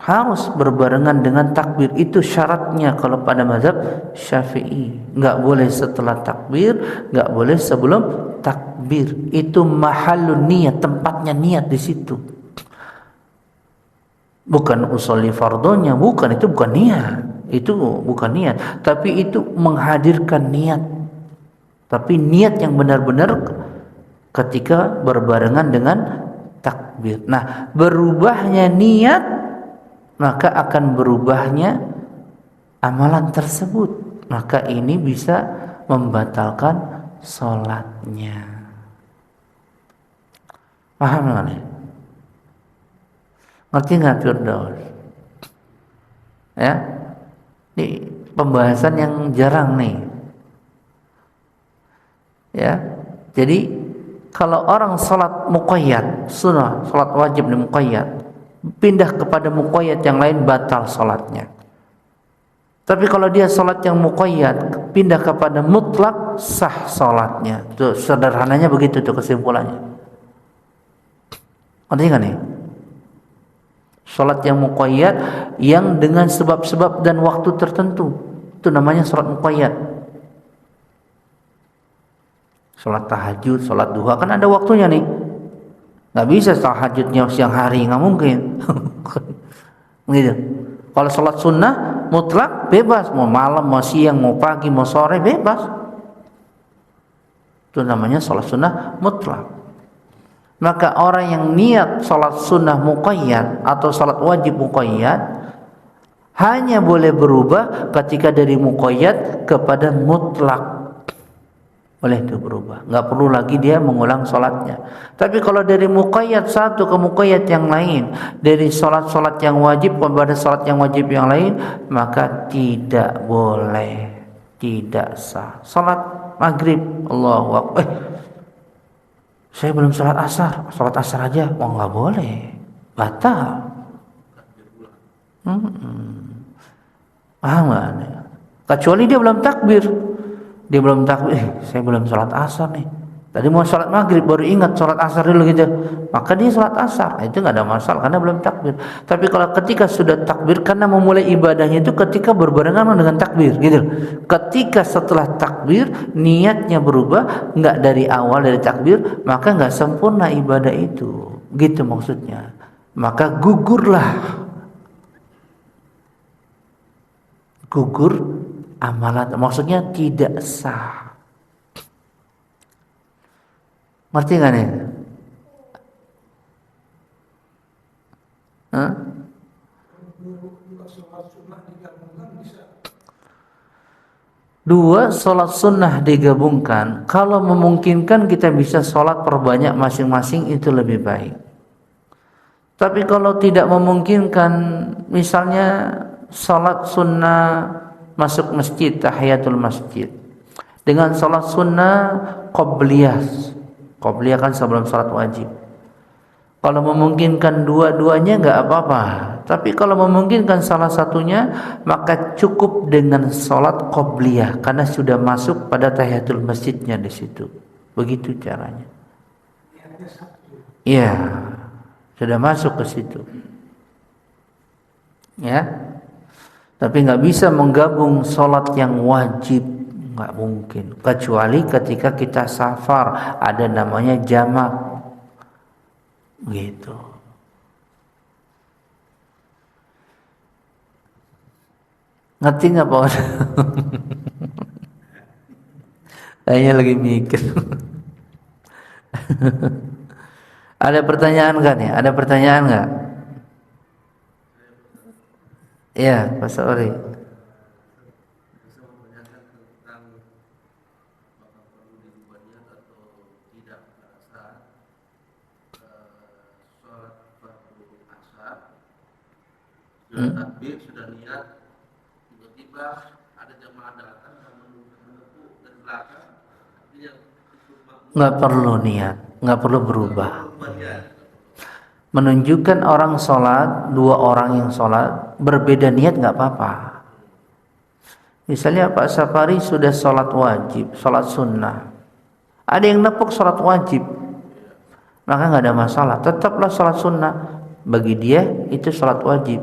Harus berbarengan dengan takbir, itu syaratnya kalau pada mazhab Syafi'i. Nggak boleh setelah takbir, nggak boleh sebelum takbir. Itu mahallun niat, tempatnya niat di situ. Bukan usolli fardhonya, bukan, itu bukan niat. Itu bukan niat, tapi itu menghadirkan niat. Tapi niat yang benar-benar ketika berbarengan dengan takbir. Nah, berubahnya niat, maka akan berubahnya amalan tersebut. Maka ini bisa membatalkan sholatnya. Paham nggak nih? Ngerti nggak Firdaus? Ya, ini pembahasan yang jarang nih. Ya, jadi kalau orang sholat muqayyad, sunnah, sholat wajib nih muqayyad, pindah kepada muqayyad yang lain batal sholatnya. Tapi kalau dia sholat yang muqayyad pindah kepada mutlak, sah sholatnya. Tuh, sederhananya begitu tuh kesimpulannya. Ngerti nggak nih? Sholat yang muqayyad yang dengan sebab-sebab dan waktu tertentu, itu namanya sholat muqayyad. Sholat tahajud, sholat duha kan ada waktunya nih. Nggak bisa tahajudnya siang hari, nggak mungkin. Gitu. Kalau sholat sunnah mutlak bebas, mau malam, mau siang, mau pagi, mau sore bebas. Itu namanya sholat sunnah mutlak. Maka orang yang niat sholat sunnah muqayyad atau sholat wajib muqayyad hanya boleh berubah ketika dari muqayyad kepada mutlak. Boleh itu berubah, nggak perlu lagi dia mengulang sholatnya. Tapi kalau dari muqayyad satu ke muqayyad yang lain, dari sholat yang wajib kepada sholat yang wajib yang lain, maka tidak boleh, tidak sah. Sholat maghrib, Allahu Akbar, saya belum sholat asar aja, nggak boleh, batal. Paham nggak? Kecuali dia belum takbir. Dia belum takbir, saya belum sholat asar nih. Tadi mau sholat maghrib baru ingat sholat asar dulu gitu. Maka dia sholat asar. Nah, itu nggak ada masalah karena belum takbir. Tapi kalau ketika sudah takbir, karena memulai ibadahnya itu ketika berbarengan dengan takbir, gitu. Ketika setelah takbir niatnya berubah, nggak dari awal dari takbir, maka nggak sempurna ibadah itu. Gitu maksudnya. Maka gugurlah. Gugur amalan, maksudnya tidak sah. Ngerti nggak nih? Hah? Dua sholat sunnah digabungkan, kalau memungkinkan kita bisa sholat perbanyak masing-masing, itu lebih baik. Tapi kalau tidak memungkinkan, misalnya sholat sunnah masuk masjid, tahiyatul masjid, dengan sholat sunnah qobliyah. Qobliyah kan sebelum sholat wajib. Kalau memungkinkan dua-duanya nggak apa-apa. Tapi kalau memungkinkan salah satunya, maka cukup dengan sholat qobliyah karena sudah masuk pada tahiyatul masjidnya di situ. Begitu caranya. Iya, sudah masuk ke situ. Ya. Tapi nggak bisa menggabung sholat yang wajib, nggak mungkin. Kecuali ketika kita safar, ada namanya jamak, gitu. Ngerti nggak Pak? Kayaknya lagi mikir. Ada pertanyaan kan ya? Ada pertanyaan nggak? Ya, Pak Sauri. Sudah takbir, sudah niat, tiba-tiba ada jamaah datang dan menunggu dari belakang, nggak perlu niat, nggak perlu berubah. Menunjukkan orang sholat, dua orang yang sholat berbeda niat nggak apa-apa. Misalnya Pak Safari sudah sholat wajib, sholat sunnah, ada yang nepuk sholat wajib, maka nggak ada masalah. Tetaplah sholat sunnah, bagi dia itu sholat wajib.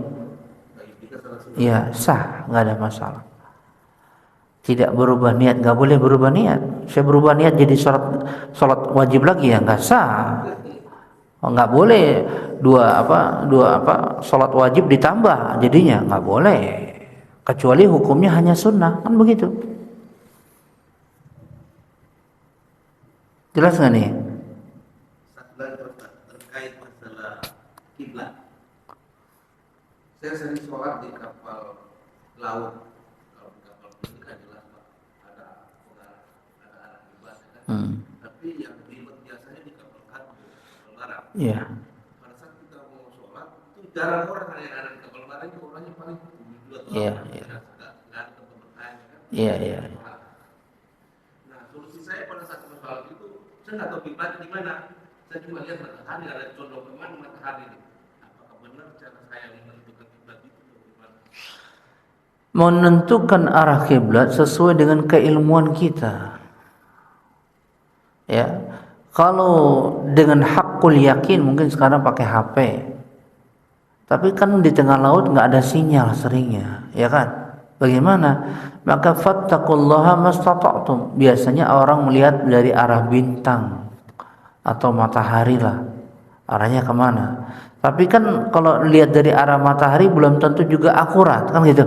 Ya sah, nggak ada masalah. Tidak berubah niat, nggak boleh berubah niat. Saya berubah niat jadi sholat wajib lagi, ya nggak sah. Nggak boleh dua sholat wajib ditambah jadinya, nggak boleh. Kecuali hukumnya hanya sunnah, kan begitu. Jelas nggak nih? Satu lagi terkait masalah kiblat. Saya sering sholat di kapal laut. Kalau di kapal ini kan jelas Pak, ada arah kiblat. Tapi yang ribet biasanya di kapal kargo, kapal barang. Iya. Pada saat kita mau sholat, itu jarang orang yang ada di kapal barang itu orangnya paling 7 atau Iya, 8, iya. nggak ada tempat bertanya kan. Iya, iya. Nah, solusi saya pada saat sholat itu, saya nggak tahu kiblatnya di mana. Saya cuma lihat matahari, ada condong kemana matahari ini. Apakah benar cara saya menentukan kiblat itu atau gimana? Menentukan arah kiblat sesuai dengan keilmuan kita. Ya. Kalau dengan hakul yakin mungkin sekarang pakai HP. Tapi kan di tengah laut nggak ada sinyal seringnya, ya kan? Bagaimana? Maka fattaqullaha mastata'tum. Biasanya orang melihat dari arah bintang atau matahari lah. Arahnya kemana? Tapi kan kalau lihat dari arah matahari belum tentu juga akurat, kan gitu.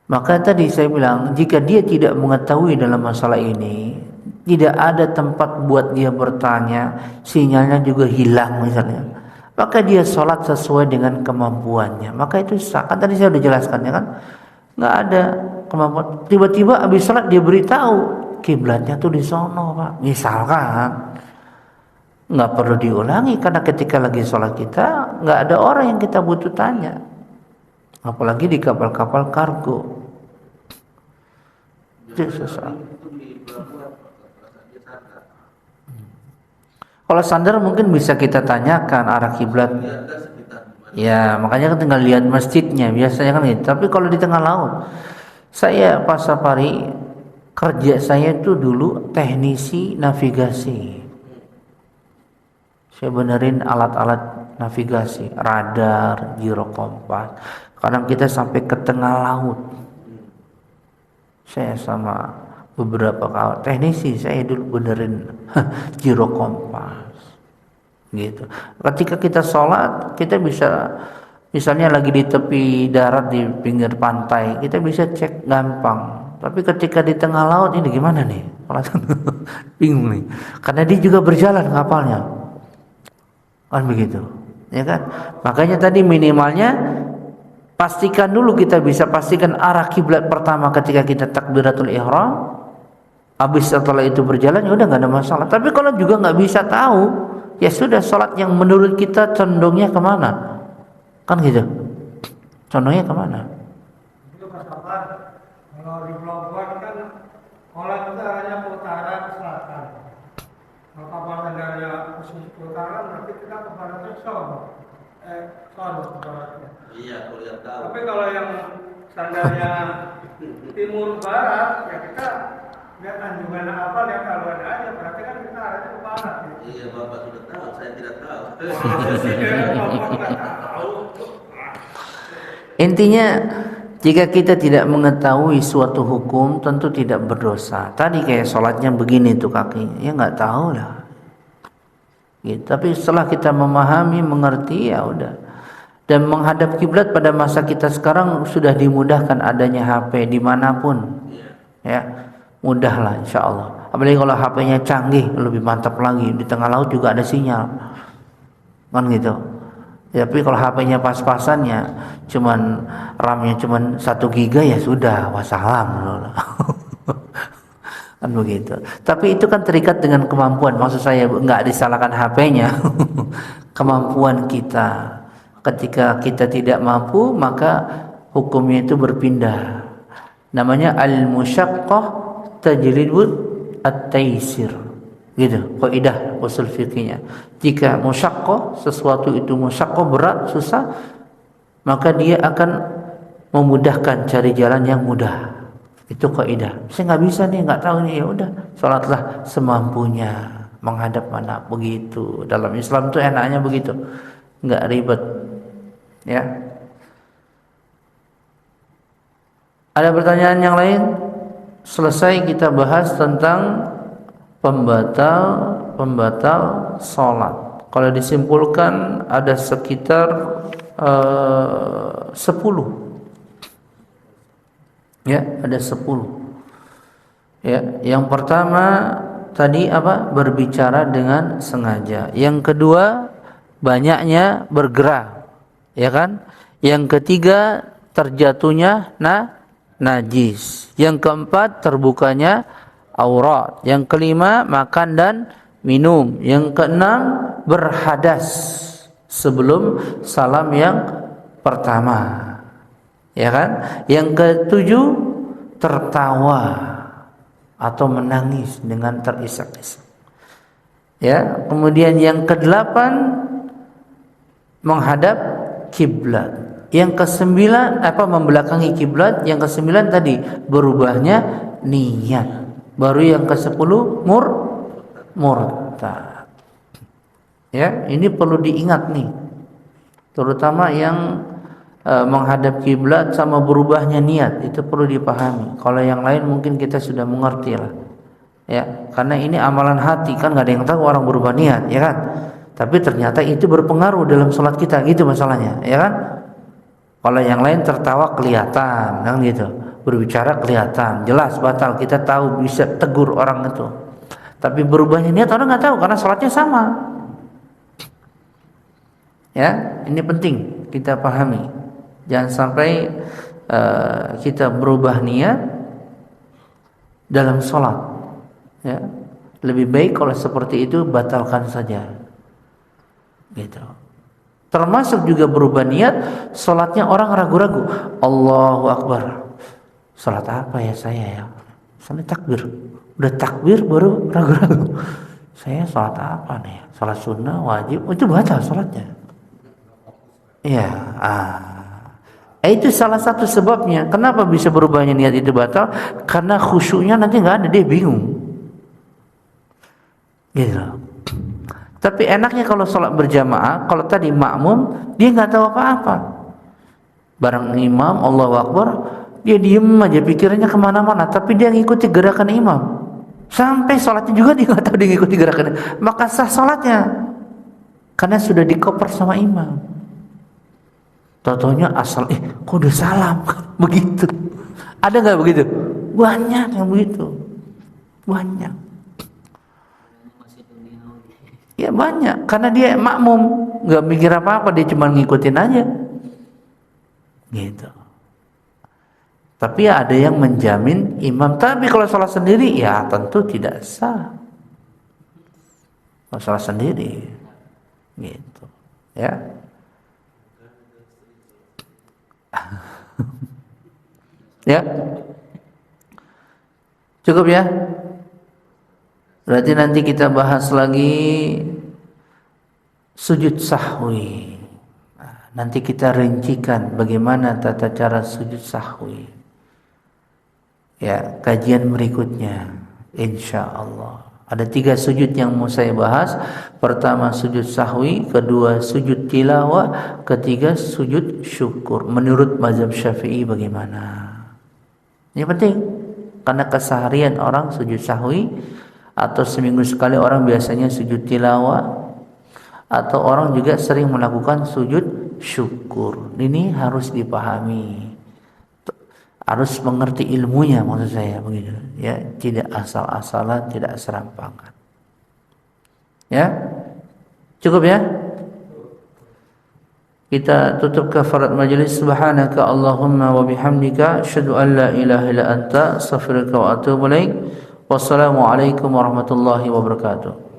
Maka tadi saya bilang, jika dia tidak mengetahui dalam masalah ini, tidak ada tempat buat dia bertanya, sinyalnya juga hilang misalnya, maka dia sholat sesuai dengan kemampuannya. Maka itu sah. Kan tadi saya sudah jelaskan, ya kan? Nggak ada kemampuan. Tiba-tiba habis sholat dia beritahu kiblatnya tuh di sono, Pak. Misalkan, nggak perlu diulangi karena ketika lagi sholat kita nggak ada orang yang kita butuh tanya. Apalagi di kapal-kapal kargo. Itu susah. Kalau sandar mungkin bisa kita tanyakan arah kiblat. Ya, makanya kan tinggal lihat masjidnya biasanya kan gitu. Tapi kalau di tengah laut, saya pas safari kerja saya itu dulu teknisi navigasi. Saya benerin alat-alat navigasi, radar, giro kompas. Kadang kita sampai ke tengah laut. Saya sama beberapa kawan teknisi saya dulu benerin giro kompas gitu. Ketika kita sholat kita bisa misalnya lagi di tepi darat di pinggir pantai kita bisa cek gampang. Tapi ketika di tengah laut ini gimana nih? Bingung nih. Karena dia juga berjalan kapalnya. Kan begitu. Ya kan? Makanya tadi minimalnya pastikan dulu kita bisa pastikan arah kiblat pertama ketika kita takbiratul ihram. Habis setelah itu berjalan ya udah nggak ada masalah. Tapi kalau juga nggak bisa tahu, ya sudah sholat yang menurut kita condongnya kemana? Kan gitu. Condongnya kemana? Itu Mas Kapan, kalau di pelabuhan kan sholat itu arahnya ke utara ke selatan. Kalau kapal sandarnya ke utara berarti kita ke baratnya sono ke baratnya. Iya, kalau lihat tahu. Tapi kalau yang sandarnya timur barat ya kita lihat anjungan apa lihat haluan aja berarti kan kita arahnya ke barat gitu. Iya, Bapak sudah tahu, saya tidak tahu. Bapak nggak tahu. Intinya jika kita tidak mengetahui suatu hukum tentu tidak berdosa. Tadi kayak sholatnya begini tuh kakinya, ya nggak tahu lah. Gitu. Tapi setelah kita memahami, mengerti ya udah. Dan menghadap kiblat pada masa kita sekarang sudah dimudahkan adanya HP dimanapun, ya mudah lah insya Allah. Apalagi kalau HP-nya canggih lebih mantap lagi. Di tengah laut juga ada sinyal, kan gitu. Tapi kalau HP-nya pas-pasannya, cuman RAM-nya cuman 1 GB ya sudah, wassalam. Kan begitu. Tapi itu kan terikat dengan kemampuan. Maksud saya nggak disalahkan HP-nya, kemampuan kita. Ketika kita tidak mampu, maka hukumnya itu berpindah. Namanya al-musyaqqah tajlibut at-taysir. Gitu, kaidah usul fikihnya. Jika musyaqqah, sesuatu itu musyaqqah berat, susah, maka dia akan memudahkan cari jalan yang mudah. Itu kaidah. Saya nggak bisa nih, nggak tahu nih, ya udah, salatlah semampunya, menghadap mana begitu. Dalam Islam tuh enaknya begitu, nggak ribet. Ya. Ada pertanyaan yang lain? Selesai kita bahas tentang pembatal salat. Kalau disimpulkan ada sekitar 10. Ya, ada 10. Ya, yang pertama tadi apa? Berbicara dengan sengaja. Yang kedua, banyaknya bergerak. Ya kan? Yang ketiga, terjatuhnya najis. Yang keempat, terbukanya aurat. Yang kelima, makan dan minum. Yang keenam, berhadas sebelum salam yang pertama. Ya kan? Yang ketujuh, tertawa atau menangis dengan terisak-isak. Ya, kemudian yang kedelapan, menghadap kiblat. Yang kesembilan membelakangi kiblat. Yang kesembilan tadi berubahnya niat. Baru yang kesepuluh murtad. Ya, ini perlu diingat nih. Terutama yang menghadap kiblat sama berubahnya niat, itu perlu dipahami. Kalau yang lain mungkin kita sudah mengerti lah. Ya, karena ini amalan hati, kan nggak ada yang tahu orang berubah niat, ya kan? Tapi ternyata itu berpengaruh dalam sholat kita, gitu masalahnya, ya kan? Kalau yang lain tertawa kelihatan, kan gitu. Berbicara kelihatan, jelas batal, kita tahu, bisa tegur orang itu. Tapi berubahnya niat orang nggak tahu karena sholatnya sama. Ya, ini penting kita pahami. Jangan sampai kita berubah niat dalam sholat. Ya, lebih baik kalau seperti itu batalkan saja. Gitu. Termasuk juga berubah niat, sholatnya orang ragu-ragu. Allahu Akbar. Sholat apa ya saya ya? Sholat takbir. Udah takbir baru ragu-ragu. Saya sholat apa nih? Sholat sunnah, wajib. Oh, itu batal sholatnya. Iya. Itu salah satu sebabnya. Kenapa bisa berubahnya niat itu batal? Karena khusyuknya nanti nggak ada, dia bingung. Gitu. Tapi enaknya kalau sholat berjamaah, kalau tadi makmum, dia nggak tahu apa-apa. Bareng imam, Allahu Akbar, dia diem aja, pikirannya kemana-mana. Tapi dia ngikuti gerakan imam. Sampai sholatnya juga dia nggak tahu dia ngikuti gerakan. Maka sah sholatnya, karena sudah dikoper sama imam. Tau-taunya asal, kok udah salam, begitu. Ada nggak begitu? Banyak yang begitu, banyak. Ya banyak, karena dia makmum, nggak mikir apa-apa, dia cuma ngikutin aja, gitu. Tapi ada yang menjamin imam. Tapi kalau sholat sendiri, ya tentu tidak sah. Kalau sholat sendiri, gitu, ya. Ya, cukup ya. Berarti nanti kita bahas lagi sujud sahwi. Nanti kita rincikan bagaimana tata cara sujud sahwi. Ya, kajian berikutnya, insya Allah. Ada 3 sujud yang mau saya bahas. Pertama sujud sahwi, kedua sujud tilawah, ketiga sujud syukur. Menurut mazhab Syafi'i bagaimana? Ini penting, karena keseharian orang sujud sahwi, atau seminggu sekali orang biasanya sujud tilawah, atau orang juga sering melakukan sujud syukur. Ini harus dipahami, harus mengerti ilmunya, maksud saya begitu. Ya, tidak asal-asalan, tidak serampangan. Ya, cukup ya. Kita tutup kafarat majelis. Subhanaka Allahumma wa bihamdika, asyhadu an la ilaha illa anta, astaghfiruka wa atubu ilaik. Wassalamualaikum warahmatullahi wabarakatuh.